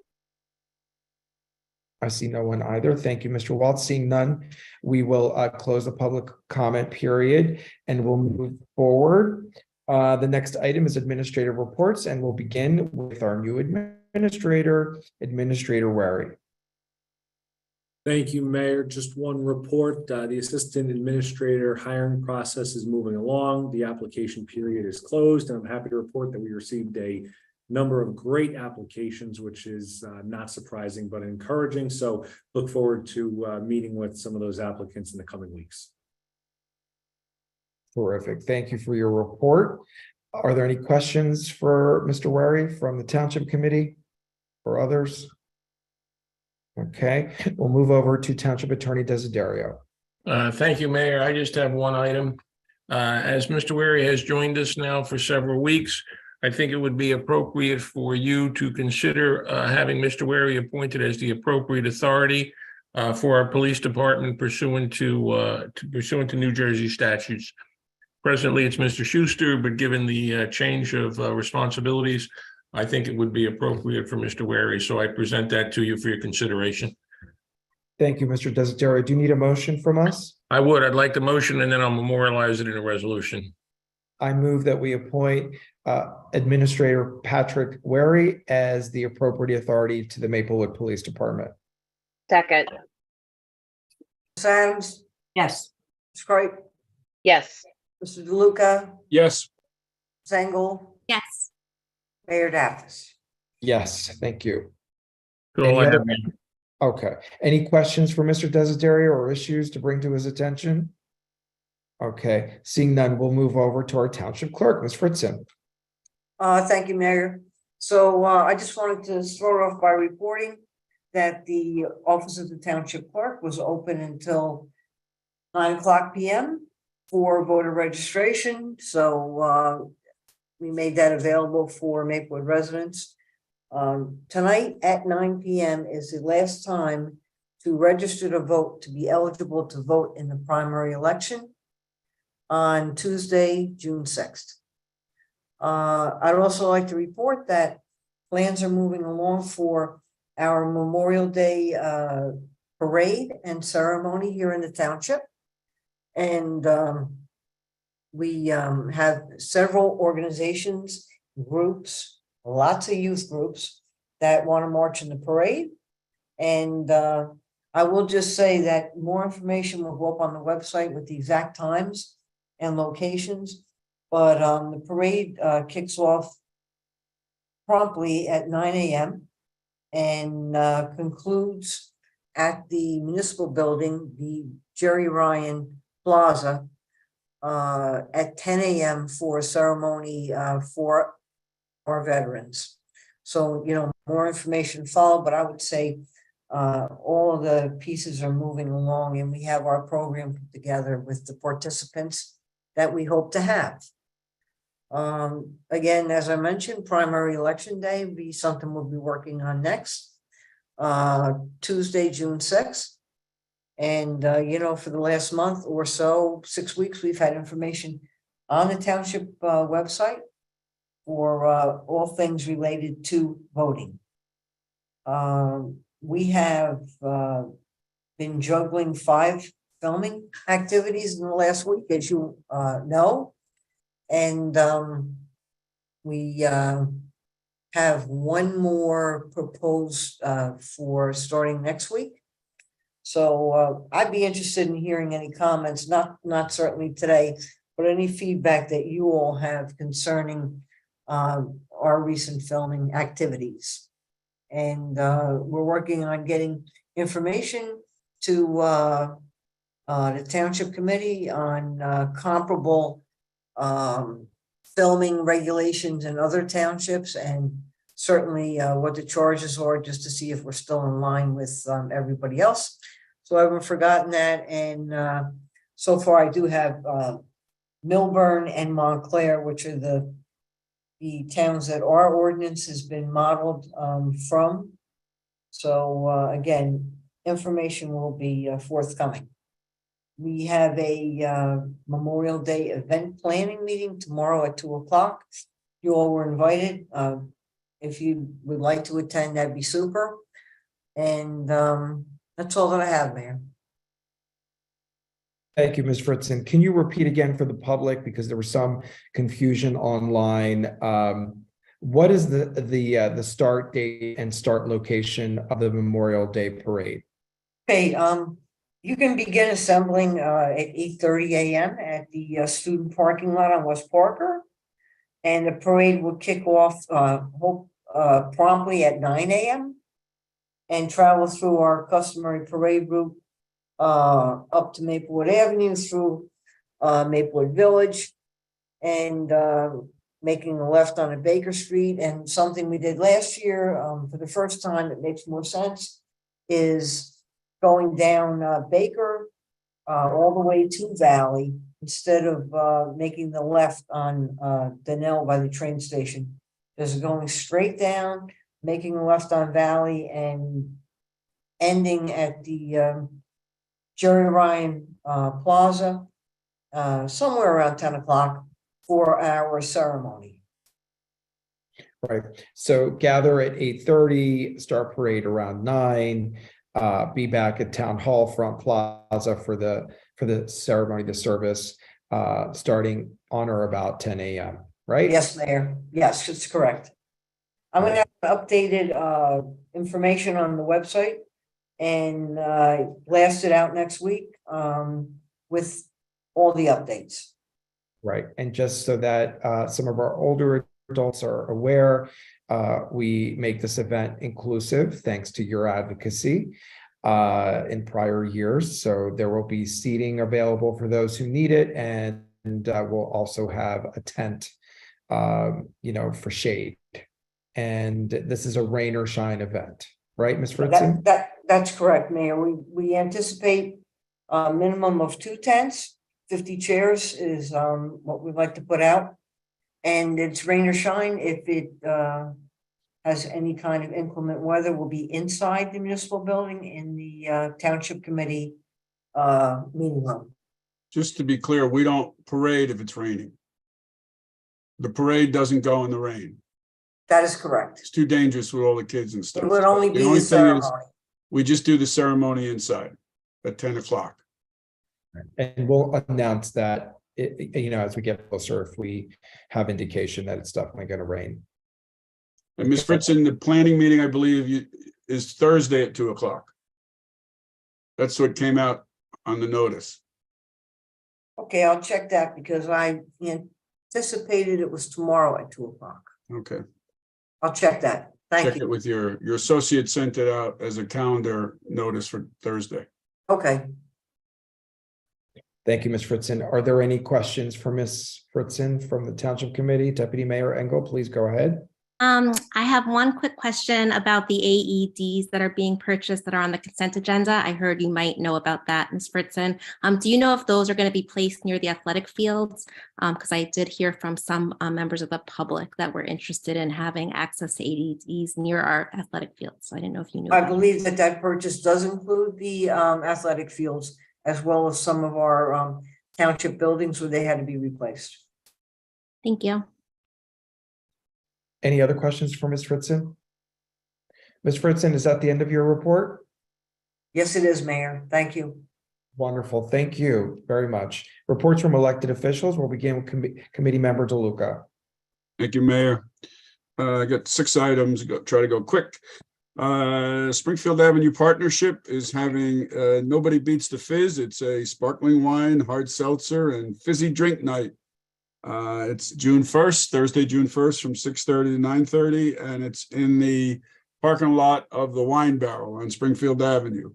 Speaker 3: I see no one either. Thank you, Mr. Waltz. Seeing none, we will close the public comment period and we'll move forward. The next item is administrative reports, and we'll begin with our new administrator, Administrator Wary.
Speaker 2: Thank you, Mayor. Just one report. The assistant administrator hiring process is moving along. The application period is closed, and I'm happy to report that we received a number of great applications, which is not surprising, but encouraging. So look forward to meeting with some of those applicants in the coming weeks.
Speaker 3: Terrific. Thank you for your report. Are there any questions for Mr. Wary from the Township Committee or others? Okay, we'll move over to Township Attorney Desiderio.
Speaker 5: Thank you, Mayor. I just have one item. As Mr. Wary has joined us now for several weeks, I think it would be appropriate for you to consider having Mr. Wary appointed as the appropriate authority for our police department pursuant to New Jersey statutes. Presently, it's Mr. Schuster, but given the change of responsibilities, I think it would be appropriate for Mr. Wary. So I present that to you for your consideration.
Speaker 3: Thank you, Mr. Desiderio. Do you need a motion from us?
Speaker 5: I would. I'd like the motion, and then I'll memorialize it in a resolution.
Speaker 3: I move that we appoint Administrator Patrick Wary as the appropriate authority to the Maplewood Police Department.
Speaker 10: Second.
Speaker 1: Ms. Adams?
Speaker 6: Yes.
Speaker 1: Ms. Cripe?
Speaker 10: Yes.
Speaker 1: Mr. DeLuca?
Speaker 4: Yes.
Speaker 1: Ms. Engel?
Speaker 9: Yes.
Speaker 1: Mayor Davis?
Speaker 3: Yes, thank you.
Speaker 5: That's all I have, Mayor.
Speaker 3: Okay. Any questions for Mr. Desiderio or issues to bring to his attention? Okay, seeing none, we'll move over to our Township Clerk, Ms. Fritzen.
Speaker 1: Thank you, Mayor. So I just wanted to start off by reporting that the office of the Township Clerk was open until 9:00 p.m. for voter registration. So we made that available for Maplewood residents. Tonight at 9 p.m. is the last time to register to vote to be eligible to vote in the primary election on Tuesday, June 6th. I'd also like to report that plans are moving along for our Memorial Day parade and ceremony here in the township. And we have several organizations, groups, lots of youth groups that want to march in the parade. And I will just say that more information will go up on the website with the exact times and locations. But the parade kicks off promptly at 9 a.m. and concludes at the municipal building, the Jerry Ryan Plaza, at 10 a.m. for a ceremony for our veterans. So, more information followed, but I would say all of the pieces are moving along and we have our program put together with the participants that we hope to have. Again, as I mentioned, primary election day will be something we'll be working on next, Tuesday, June 6th. And, for the last month or so, 6 weeks, we've had information on the township website for all things related to voting. We have been juggling 5 filming activities in the last week, as you know. And we have one more proposed for starting next week. So I'd be interested in hearing any comments, not certainly today, but any feedback that you all have concerning our recent filming activities. And we're working on getting information to the Township Committee on comparable filming regulations in other townships, and certainly what the charges are, just to see if we're still in line with everybody else. So I haven't forgotten that. And so far I do have Milburn and Montclair, which are the towns that our ordinance has been modeled from. So again, information will be forthcoming. We have a Memorial Day event planning meeting tomorrow at 2 o'clock. You all were invited. If you would like to attend, that'd be super. And that's all that I have, Mayor.
Speaker 3: Thank you, Ms. Fritzen. Can you repeat again for the public, because there was some confusion online? What is the start date and start location of the Memorial Day Parade?
Speaker 1: Okay, you can begin assembling at 8:30 a.m. at the student parking lot on West Parker. And the parade will kick off promptly at 9 a.m. and travel through our customary parade route up to Maplewood Avenue, through Maplewood Village, and making a left on Baker Street. And something we did last year for the first time that makes more sense is going down Baker all the way to Valley, instead of making the left on Donnell by the train station. Just going straight down, making a left on Valley, and ending at the Jerry Ryan Plaza somewhere around 10 o'clock for our ceremony.
Speaker 3: Right. So gather at 8:30, start parade around 9, be back at Town Hall front plaza for the ceremony, the service, starting on or about 10 a.m. Right?
Speaker 1: Yes, Mayor. Yes, it's correct. I'm going to have updated information on the website and blast it out next week with all the updates.
Speaker 3: Right. And just so that some of our older adults are aware, we make this event inclusive thanks to your advocacy in prior years. So there will be seating available for those who need it, and we'll also have a tent, for shade. And this is a rain or shine event, right, Ms. Fritzen?
Speaker 1: That's correct, Mayor. We anticipate a minimum of 2 tents. 50 chairs is what we'd like to put out. And it's rain or shine. If it has any kind of inclement weather, will be inside the municipal building in the Township Committee meeting room.
Speaker 4: Just to be clear, we don't parade if it's raining. The parade doesn't go in the rain.
Speaker 1: That is correct.
Speaker 4: It's too dangerous with all the kids and stuff.
Speaker 1: It would only be the
Speaker 4: thing
Speaker 1: ceremony.
Speaker 4: We just do the ceremony inside at 10 o'clock.
Speaker 3: And we'll announce that, as we get closer, if we have indication that it's definitely going to rain.
Speaker 4: And Ms. Fritzen, the planning meeting, I believe, is Thursday at 2 o'clock. That's what came out on the notice.
Speaker 1: Okay, I'll check that because I anticipated it was tomorrow at 2 o'clock.
Speaker 4: Okay.
Speaker 1: I'll check that. Thank
Speaker 4: Check
Speaker 1: you.
Speaker 4: it with your associate sent it out as a calendar notice for Thursday.
Speaker 1: Okay.
Speaker 3: Thank you, Ms. Fritzen. Are there any questions for Ms. Fritzen from the Township Committee? Deputy Mayor Engel, please go ahead.
Speaker 9: I have one quick question about the AEDs that are being purchased that are on the consent agenda. I heard you might know about that, Ms. Fritzen. Do you know if those are going to be placed near the athletic fields? Because I did hear from some members of the public that were interested in having access to AEDs near our athletic fields. So I didn't know if you knew.
Speaker 1: I believe that purchase does include the athletic fields as well as some of our township buildings where they had to be replaced.
Speaker 9: Thank you.
Speaker 3: Any other questions for Ms. Fritzen? Ms. Fritzen, is that the end of your report?
Speaker 1: Yes, it is, Mayor. Thank you.
Speaker 3: Wonderful. Thank you very much. Reports from elected officials. We'll begin with Committee Member DeLuca.
Speaker 4: Thank you, Mayor. I got 6 items, try to go quick. Springfield Avenue Partnership is having Nobody Beats the Fizz. It's a sparkling wine, hard seltzer, and fizzy drink night. It's June 1st, Thursday, June 1st from 6:30 to 9:30, and it's in the parking lot of the Wine Barrel on Springfield Avenue.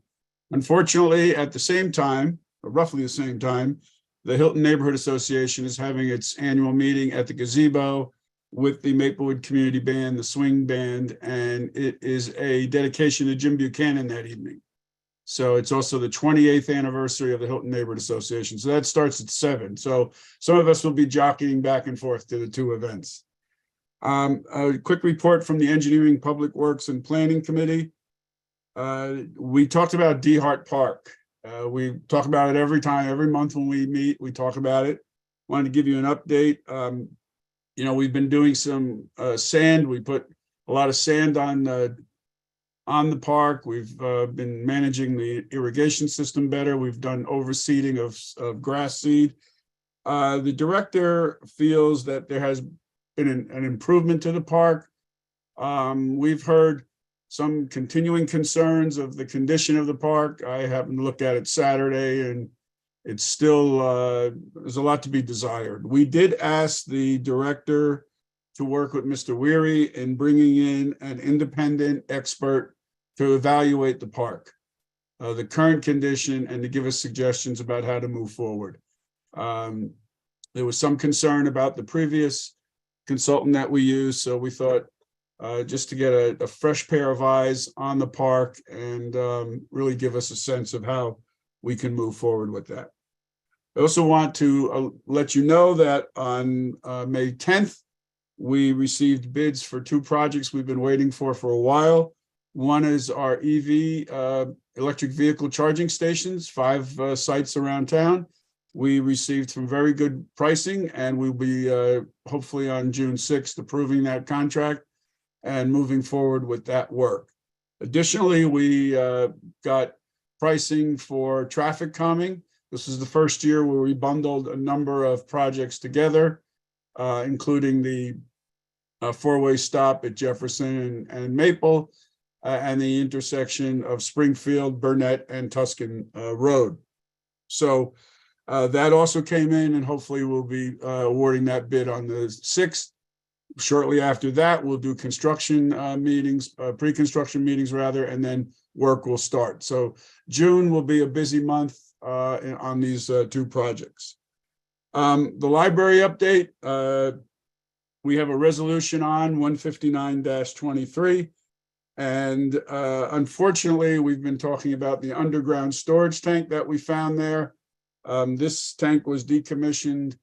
Speaker 4: Unfortunately, at the same time, or roughly the same time, the Hilton Neighborhood Association is having its annual meeting at the gazebo with the Maplewood Community Band, the Swing Band, and it is a dedication to Jim Buchanan that evening. So it's also the 28th anniversary of the Hilton Neighborhood Association. So that starts at 7. So some of us will be jockeying back and forth to the 2 events. A quick report from the Engineering, Public Works and Planning Committee. We talked about DeHart Park. We talk about it every month when we meet, we talk about it. Wanted to give you an update. You know, we've been doing some sand. We put a lot of sand on the park. We've been managing the irrigation system better. We've done overseeding of grass seed. The director feels that there has been an improvement to the park. We've heard some continuing concerns of the condition of the park. I happened to look at it Saturday, and it's still, there's a lot to be desired. We did ask the director to work with Mr. Weary in bringing in an independent expert to evaluate the park, the current condition, and to give us suggestions about how to move forward. There was some concern about the previous consultant that we used, so we thought just to get a fresh pair of eyes on the park and really give us a sense of how we can move forward with that. I also want to let you know that on May 10th, we received bids for 2 projects we've been waiting for a while. One is our EV, electric vehicle charging stations, 5 sites around town. We received some very good pricing, and we'll be hopefully on June 6th approving that contract and moving forward with that work. Additionally, we got pricing for traffic calming. This is the first year where we bundled a number of projects together, including the 4-way stop at Jefferson and Maple, and the intersection of Springfield, Burnett, and Tuscan Road. So that also came in, and hopefully we'll be awarding that bid on the 6th. Shortly after that, we'll do construction meetings, pre-construction meetings rather, and then work will start. So June will be a busy month on these 2 projects. The library update, we have a resolution on 159-23. And unfortunately, we've been talking about the underground storage tank that we found there. This tank was decommissioned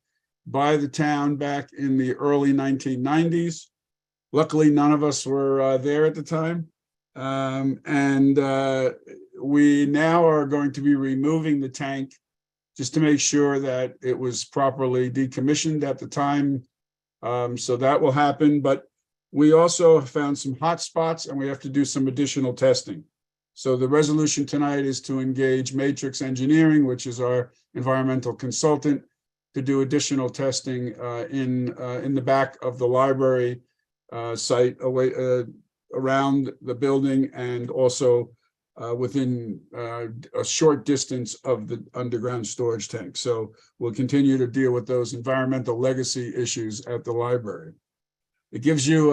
Speaker 4: by the town back in the early 1990s. Luckily, none of us were there at the time. We now are going to be removing the tank just to make sure that it was properly decommissioned at the time. So that will happen, but we also found some hot spots, and we have to do some additional testing. So the resolution tonight is to engage Matrix Engineering, which is our environmental consultant, to do additional testing in the back of the library site around the building, and also within a short distance of the underground storage tank. So we'll continue to deal with those environmental legacy issues at the library. It gives you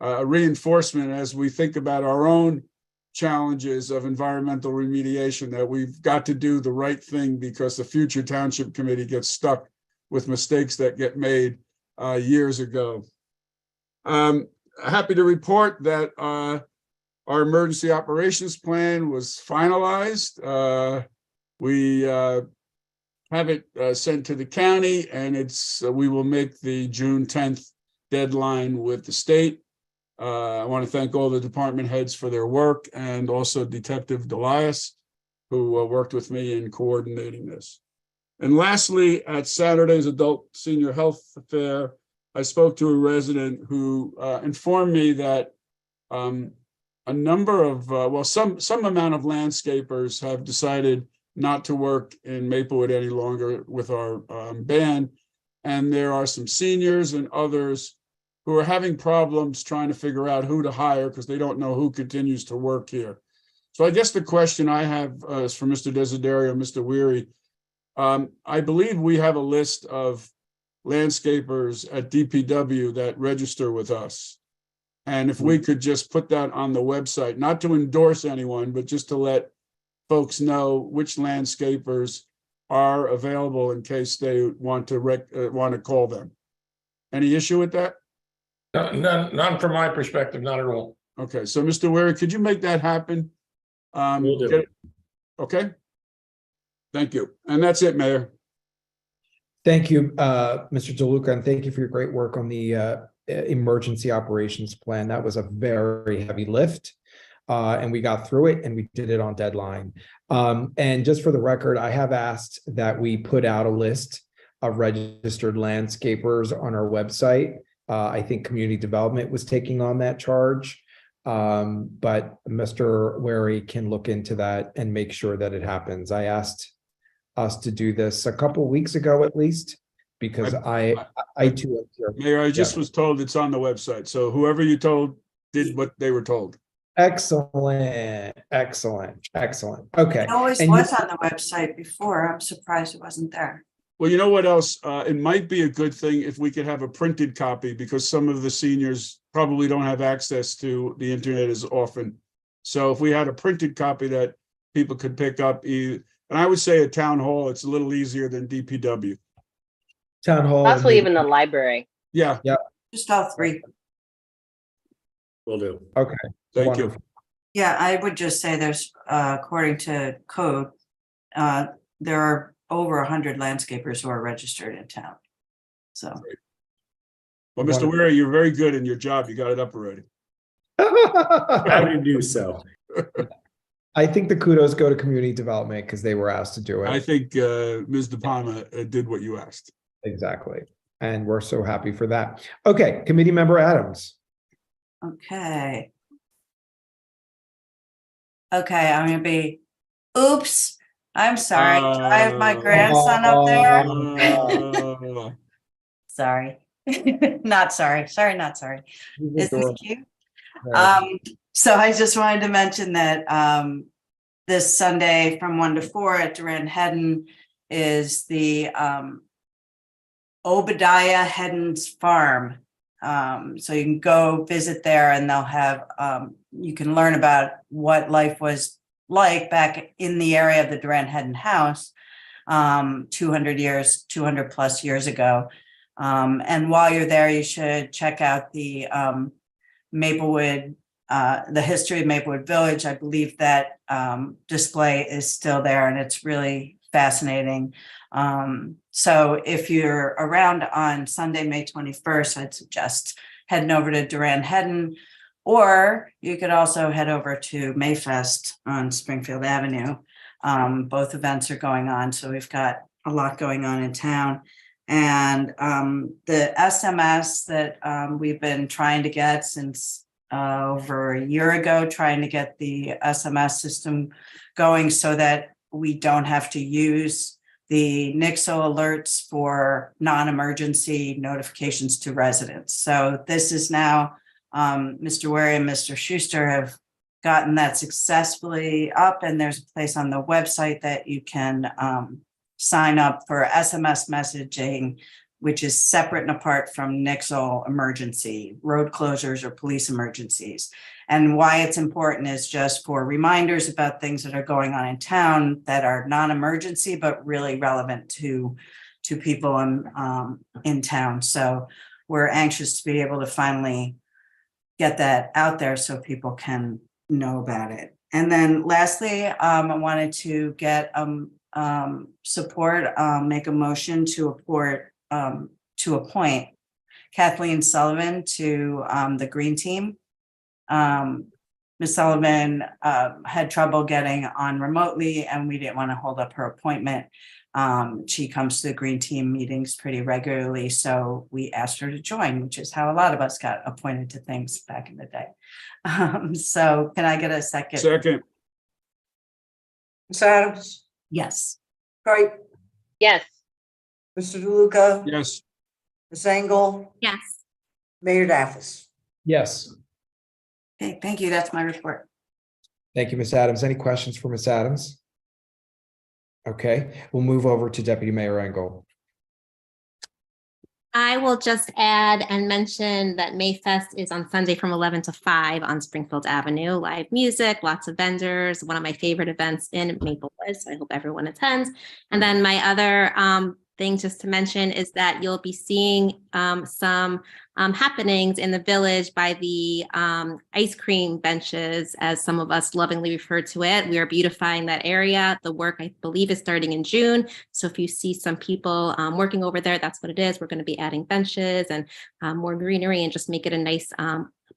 Speaker 4: a reinforcement as we think about our own challenges of environmental remediation, that we've got to do the right thing because the future township committee gets stuck with mistakes that get made years ago. Happy to report that our emergency operations plan was finalized. We have it sent to the county, and we will make the June 10th deadline with the state. I want to thank all the department heads for their work, and also Detective Delias, who worked with me in coordinating this. And lastly, at Saturday's Adult Senior Health Fair, I spoke to a resident who informed me that a number of, some amount of landscapers have decided not to work in Maplewood any longer with our band. And there are some seniors and others who are having problems trying to figure out who to hire because they don't know who continues to work here. So I guess the question I have is for Mr. Desiderio, Mr. Weary. I believe we have a list of landscapers at DPW that register with us. And if we could just put that on the website, not to endorse anyone, but just to let folks know which landscapers are available in case they want to call them. Any issue with that?
Speaker 5: None from my perspective, not at all.
Speaker 4: Okay, so Mr. Weary, could you make that happen?
Speaker 2: Will do.
Speaker 4: Okay. Thank you. And that's it, Mayor.
Speaker 3: Thank you, Mr. DeLuca, and thank you for your great work on the emergency operations plan. That was a very heavy lift, and we got through it, and we did it on deadline. And just for the record, I have asked that we put out a list of registered landscapers on our website. I think community development was taking on that charge, but Mr. Wary can look into that and make sure that it happens. I asked us to do this a couple of weeks ago at least, because I too.
Speaker 4: Mayor, I just was told it's on the website. So whoever you told did what they were told.
Speaker 3: Excellent, excellent, excellent. Okay.
Speaker 6: It always
Speaker 3: And
Speaker 6: was on the website before. I'm surprised it wasn't there.
Speaker 4: Well, you know what else? It might be a good thing if we could have a printed copy, because some of the seniors probably don't have access to the internet as often. So if we had a printed copy that people could pick up, and I would say at town hall, it's a little easier than DPW.
Speaker 3: Town hall.
Speaker 10: Possibly even the library.
Speaker 4: Yeah.
Speaker 3: Yeah.
Speaker 6: Just all three.
Speaker 2: Will do.
Speaker 3: Okay.
Speaker 4: Thank you.
Speaker 6: Yeah, I would just say there's, according to code, there are over 100 landscapers who are registered in town. So.
Speaker 4: Well, Mr. Weary, you're very good in your job. You got it up already.
Speaker 2: Happy to do so.
Speaker 3: I think the kudos go to community development because they were asked to do it.
Speaker 4: I think Ms. De Palma did what you asked.
Speaker 3: Exactly. And we're so happy for that. Okay, committee member Adams.
Speaker 6: Okay. Okay, I'm gonna be, oops, I'm sorry. Do I have my grandson up there? Sorry. Not sorry. Sorry, not sorry. Is this cute? So I just wanted to mention that this Sunday from 1 to 4 at Durand Hedden is the Obadiah Hedden's farm. So you can go visit there, and they'll have you can learn about what life was like back in the area of the Durand Hedden house 200 plus years ago. And while you're there, you should check out the Maplewood, the history of Maplewood Village. I believe that display is still there, and it's really fascinating. So if you're around on Sunday, May 21st, I'd suggest heading over to Durand Hedden, or you could also head over to Mayfest on Springfield Avenue. Both events are going on, so we've got a lot going on in town. And the SMS that we've been trying to get since over a year ago, trying to get the SMS system going so that we don't have to use the Nixle alerts for non-emergency notifications to residents. So this is now, Mr. Wary and Mr. Schuster have gotten that successfully up, and there's a place on the website that you can sign up for SMS messaging which is separate and apart from Nixle emergency, road closures or police emergencies. And why it's important is just for reminders about things that are going on in town that are non-emergency, but really relevant to people in town. So we're anxious to be able to finally get that out there so people can know about it. And then lastly, I wanted to get support, make a motion to appoint Kathleen Sullivan to the Green Team. Ms. Sullivan had trouble getting on remotely, and we didn't want to hold up her appointment. She comes to the Green Team meetings pretty regularly, so we asked her to join, which is how a lot of us got appointed to things back in the day. So can I get a second?
Speaker 4: Second,
Speaker 1: Ms. Adams,
Speaker 6: Yes.
Speaker 1: Wright,
Speaker 10: Yes.
Speaker 1: Mr. DeLuca,
Speaker 4: yes.
Speaker 1: Ms. Engel,
Speaker 9: Yes.
Speaker 1: Mayor Daffis.
Speaker 3: Yes.
Speaker 6: Okay, thank you. That's my report.
Speaker 3: Thank you, Ms. Adams. Any questions for Ms. Adams? Okay, we'll move over to Deputy Mayor Engel.
Speaker 9: I will just add and mention that Mayfest is on Sunday from 11 to 5 on Springfield Avenue. Live music, lots of vendors, one of my favorite events in Maplewood. So I hope everyone attends. And then my other thing just to mention is that you'll be seeing some happenings in the village by the ice cream benches, as some of us lovingly refer to it. We are beautifying that area. The work, I believe, is starting in June. So if you see some people working over there, that's what it is. We're going to be adding benches and more greenery and just make it a nice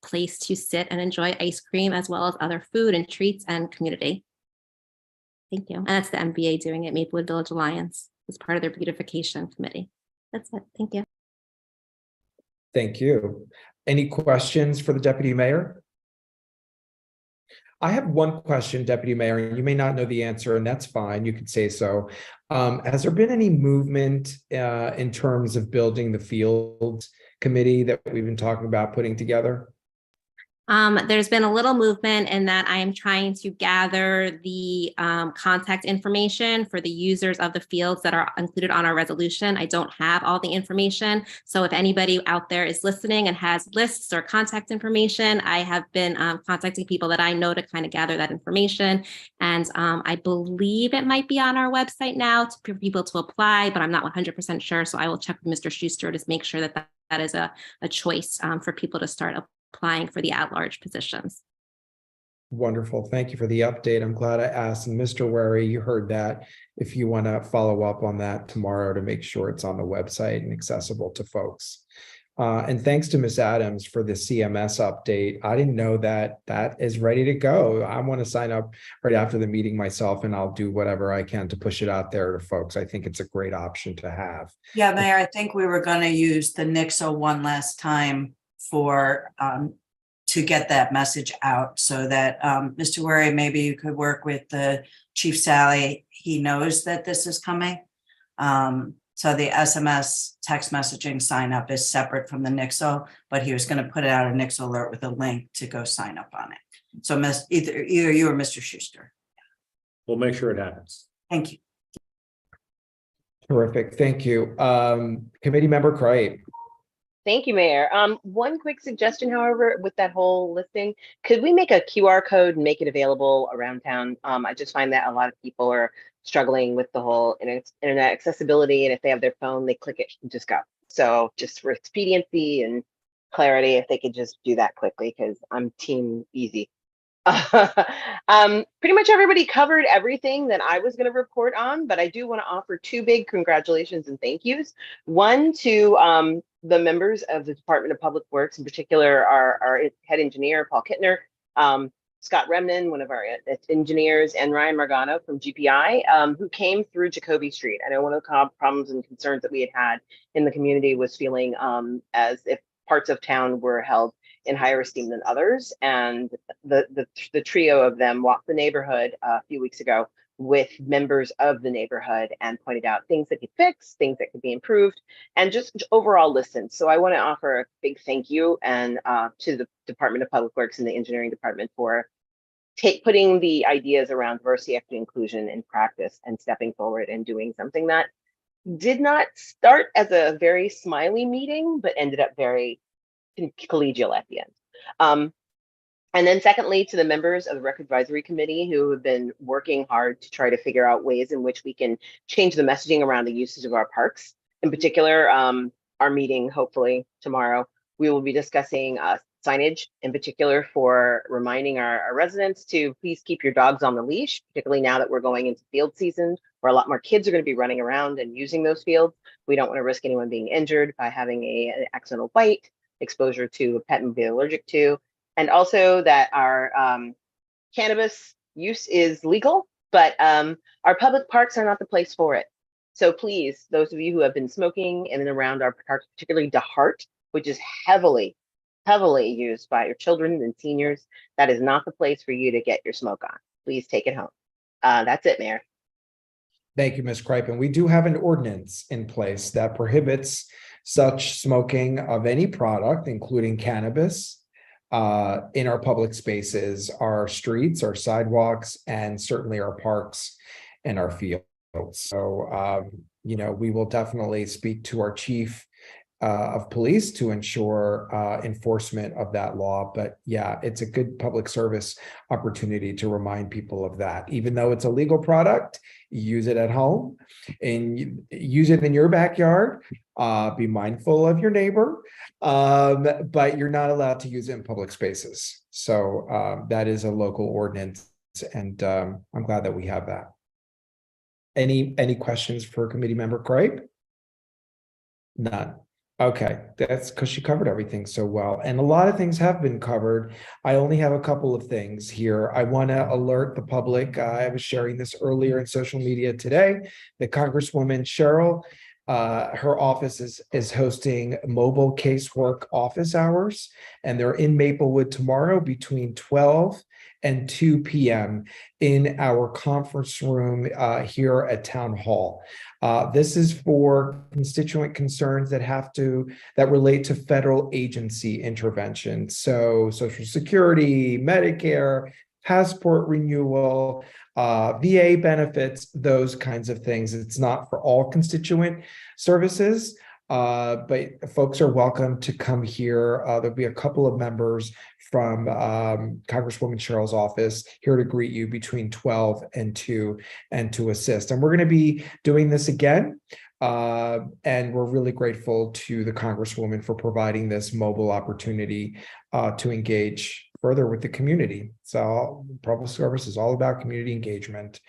Speaker 9: place to sit and enjoy ice cream, as well as other food and treats and community. Thank you. And that's the MBA doing it, Maplewood Village Alliance, as part of their beautification committee. That's it. Thank you.
Speaker 3: Thank you. Any questions for the Deputy Mayor? I have one question, Deputy Mayor, and you may not know the answer, and that's fine. You can say so. Has there been any movement in terms of building the field committee that we've been talking about putting together?
Speaker 9: There's been a little movement in that I am trying to gather the contact information for the users of the fields that are included on our resolution. I don't have all the information. So if anybody out there is listening and has lists or contact information, I have been contacting people that I know to kind of gather that information. And I believe it might be on our website now for people to apply, but I'm not 100% sure. So I will check with Mr. Schuster to make sure that that is a choice for people to start applying for the at-large positions.
Speaker 3: Wonderful. Thank you for the update. I'm glad I asked. And Mr. Wary, you heard that. If you want to follow up on that tomorrow to make sure it's on the website and accessible to folks. And thanks to Ms. Adams for the CMS update. I didn't know that that is ready to go. I want to sign up right after the meeting myself, and I'll do whatever I can to push it out there to folks. I think it's a great option to have.
Speaker 6: Yeah, Mayor, I think we were going to use the Nixle one last time for to get that message out, so that Mr. Wary, maybe you could work with the Chief Sally. He knows that this is coming. So the SMS text messaging sign up is separate from the Nixle, but he was going to put out a Nixle alert with a link to go sign up on it. So either you or Mr. Schuster.
Speaker 2: We'll make sure it happens.
Speaker 6: Thank you.
Speaker 3: Terrific. Thank you. Committee Member Cripe.
Speaker 10: Thank you, Mayor. One quick suggestion, however, with that whole listing, could we make a QR code and make it available around town? I just find that a lot of people are struggling with the whole internet accessibility, and if they have their phone, they click it and just go. So just for expediency and clarity, if they could just do that quickly, because I'm team easy. Pretty much everybody covered everything that I was going to report on, but I do want to offer two big congratulations and thank yous. One to the members of the Department of Public Works, in particular our head engineer, Paul Kittner, Scott Remnen, one of our engineers, and Ryan Margano from GPI, who came through Jacoby Street. I know one of the problems and concerns that we had in the community was feeling as if parts of town were held in higher esteem than others. And the trio of them walked the neighborhood a few weeks ago with members of the neighborhood and pointed out things that could fix, things that could be improved, and just overall listen. So I want to offer a big thank you and to the Department of Public Works and the engineering department for putting the ideas around diversity, equity, inclusion in practice and stepping forward and doing something that did not start as a very smiley meeting, but ended up very collegial at the end. And then secondly, to the members of the Rec Advisory Committee who have been working hard to try to figure out ways in which we can change the messaging around the usage of our parks. In particular, our meeting, hopefully tomorrow, we will be discussing signage, in particular for reminding our residents to please keep your dogs on the leash, particularly now that we're going into field season, where a lot more kids are going to be running around and using those fields. We don't want to risk anyone being injured by having an accidental bite, exposure to a pet and be allergic to. And also that our cannabis use is legal, but our public parks are not the place for it. So please, those of you who have been smoking in and around our parks, particularly DeHart, which is heavily used by your children and seniors, that is not the place for you to get your smoke on. Please take it home. That's it, Mayor.
Speaker 3: Thank you, Ms. Cripen. We do have an ordinance in place that prohibits such smoking of any product, including cannabis, in our public spaces, our streets, our sidewalks, and certainly our parks and our fields. So, we will definitely speak to our chief of police to ensure enforcement of that law. But yeah, it's a good public service opportunity to remind people of that. Even though it's a legal product, use it at home and use it in your backyard. Be mindful of your neighbor, but you're not allowed to use it in public spaces. So that is a local ordinance, and I'm glad that we have that. Any questions for committee member Craig? None. Okay, that's because she covered everything so well. And a lot of things have been covered. I only have a couple of things here. I want to alert the public. I was sharing this earlier in social media today. That Congresswoman Cheryl, her office is hosting mobile casework office hours, and they're in Maplewood tomorrow between 12 and 2 p.m. in our conference room here at Town Hall. This is for constituent concerns that relate to federal agency intervention. So Social Security, Medicare, passport renewal, VA benefits, those kinds of things. It's not for all constituent services, but folks are welcome to come here. There'll be a couple of members from Congresswoman Cheryl's office here to greet you between 12 and 2 and to assist. And we're going to be doing this again. And we're really grateful to the Congresswoman for providing this mobile opportunity to engage further with the community. So public service is all about community engagement.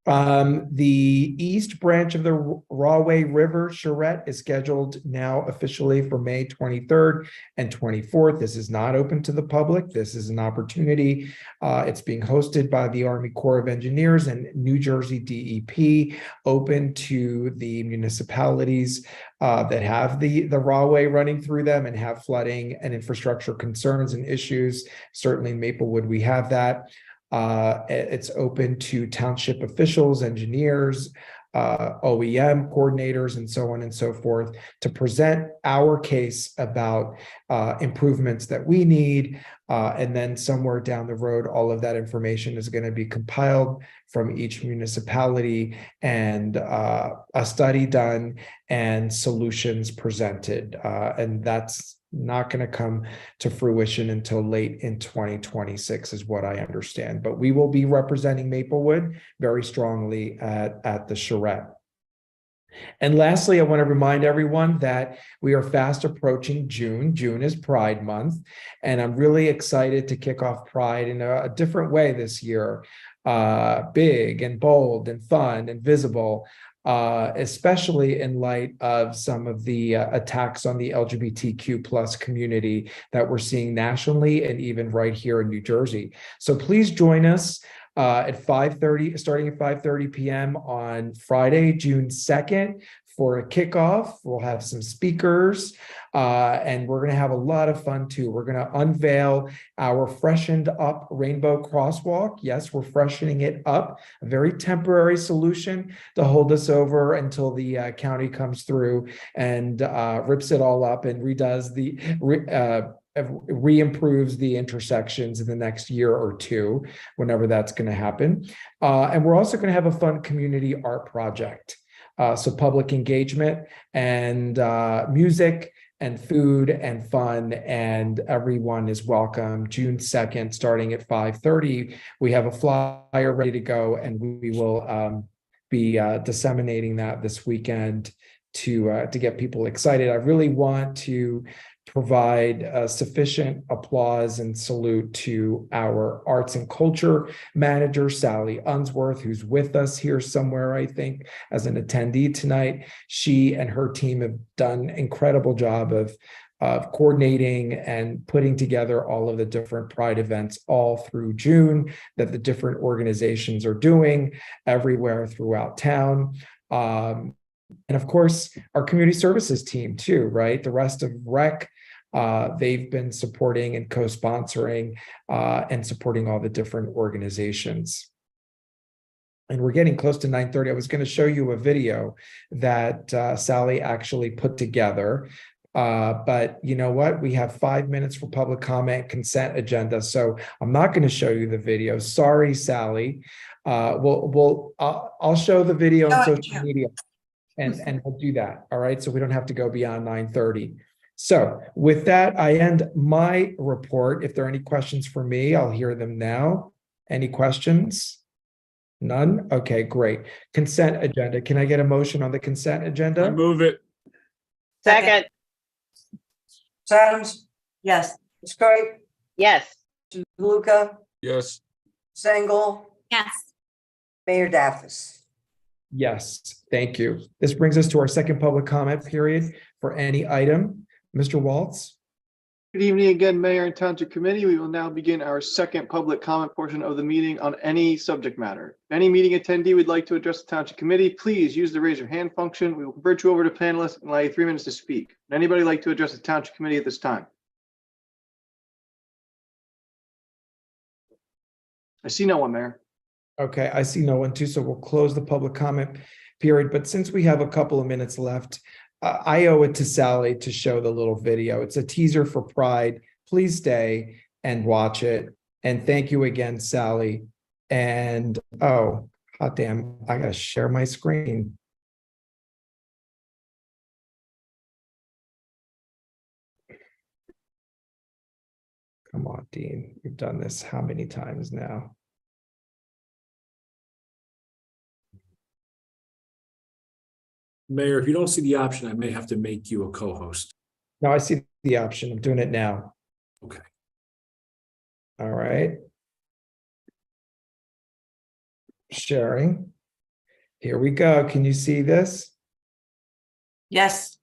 Speaker 3: The east branch of the Rahway River charrette is scheduled now officially for May 23rd and 24th. This is not open to the public. This is an opportunity. It's being hosted by the Army Corps of Engineers and New Jersey DEP, open to the municipalities that have the Rahway running through them and have flooding and infrastructure concerns and issues. Certainly in Maplewood, we have that. It's open to township officials, engineers, OEM coordinators, and so on and so forth to present our case about improvements that we need. And then somewhere down the road, all of that information is going to be compiled from each municipality and a study done and solutions presented. And that's not going to come to fruition until late in 2026 is what I understand, but we will be representing Maplewood very strongly at the charrette. And lastly, I want to remind everyone that we are fast approaching June. June is Pride Month, and I'm really excited to kick off Pride in a different way this year. Big and bold and fun and visible. Especially in light of some of the attacks on the LGBTQ plus community that we're seeing nationally and even right here in New Jersey. So please join us at 5:30, starting at 5:30 p.m. on Friday, June 2nd for a kickoff. We'll have some speakers and we're going to have a lot of fun too. We're going to unveil our freshened up rainbow crosswalk. Yes, we're freshening it up, a very temporary solution to hold us over until the county comes through and rips it all up and redoes re-improves the intersections in the next year or two, whenever that's going to happen. And we're also going to have a fun community art project. So public engagement and music and food and fun, and everyone is welcome. June 2nd, starting at 5:30. We have a flyer ready to go, and we will be disseminating that this weekend to get people excited. I really want to provide sufficient applause and salute to our arts and culture manager, Sally Unsworth, who's with us here somewhere, I think, as an attendee tonight. She and her team have done an incredible job of coordinating and putting together all of the different Pride events all through June that the different organizations are doing everywhere throughout town. And of course, our community services team too, right? The rest of REC, they've been supporting and co-sponsoring and supporting all the different organizations. And we're getting close to 9:30. I was going to show you a video that Sally actually put together. But you know what? We have 5 minutes for public comment, consent agenda. So I'm not going to show you the video. Sorry, Sally. I'll show the video on social media. And we'll do that. All right. So we don't have to go beyond 9:30. So with that, I end my report. If there are any questions for me, I'll hear them now. Any questions? None? Okay, great. Consent agenda. Can I get a motion on the consent agenda?
Speaker 4: I move it.
Speaker 10: Second.
Speaker 1: Adams,
Speaker 6: Yes.
Speaker 1: Ms. Curry,
Speaker 10: Yes.
Speaker 1: DeLuca,
Speaker 4: Yes.
Speaker 1: Sengel,
Speaker 9: Yes.
Speaker 1: Mayor Daffis.
Speaker 3: Yes, thank you. This brings us to our second public comment period for any item. Mr. Waltz?
Speaker 13: Good evening again, Mayor and Township Committee. We will now begin our second public comment portion of the meeting on any subject matter. If any meeting attendee would like to address the Township Committee, please use the raise your hand function. We will convert you over to panelists and allow you 3 minutes to speak. Would anybody like to address the Township Committee at this time? I see no one, Mayor.
Speaker 3: Okay, I see no one too, so we'll close the public comment period. But since we have a couple of minutes left, I owe it to Sally to show the little video. It's a teaser for Pride. Please stay and watch it. And thank you again, Sally. And oh, hot damn, I gotta share my screen. Come on, Dean. You've done this how many times now?
Speaker 2: Mayor, if you don't see the option, I may have to make you a co-host.
Speaker 3: No, I see the option. I'm doing it now.
Speaker 2: Okay.
Speaker 3: All right. Sharing. Here we go. Can you see this?
Speaker 6: Yes.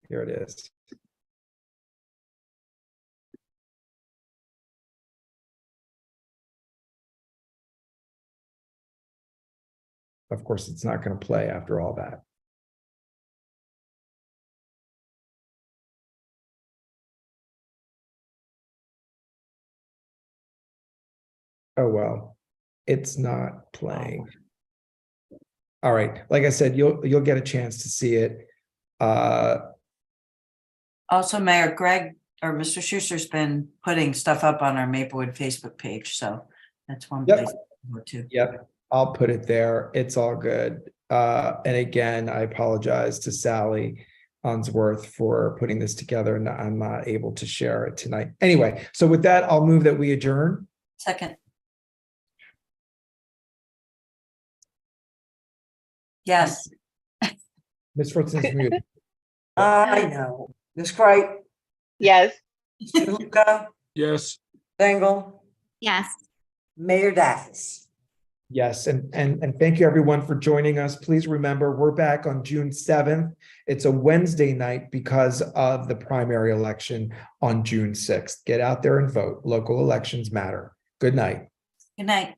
Speaker 3: Here it is. Of course, it's not going to play after all that. Oh, well, it's not playing. All right. Like I said, you'll get a chance to see it.
Speaker 6: Also, Mayor Greg or Mr. Schuster's been putting stuff up on our Maplewood Facebook page, so that's one
Speaker 3: Yep.
Speaker 6: place to go to.
Speaker 3: Yep, I'll put it there. It's all good. And again, I apologize to Sally Unsworth for putting this together, and I'm not able to share it tonight. Anyway, so with that, I'll move that we adjourn.
Speaker 6: Second. Yes.
Speaker 3: Ms. Fritzon's muted.
Speaker 1: I know. Ms. Curry,
Speaker 10: Yes.
Speaker 1: DeLuca,
Speaker 4: Yes.
Speaker 1: Sengel,
Speaker 9: Yes.
Speaker 1: Mayor Daffis.
Speaker 3: Yes, and thank you everyone for joining us. Please remember, we're back on June 7th. It's a Wednesday night because of the primary election on June 6th. Get out there and vote. Local elections matter. Good night.
Speaker 6: Good night.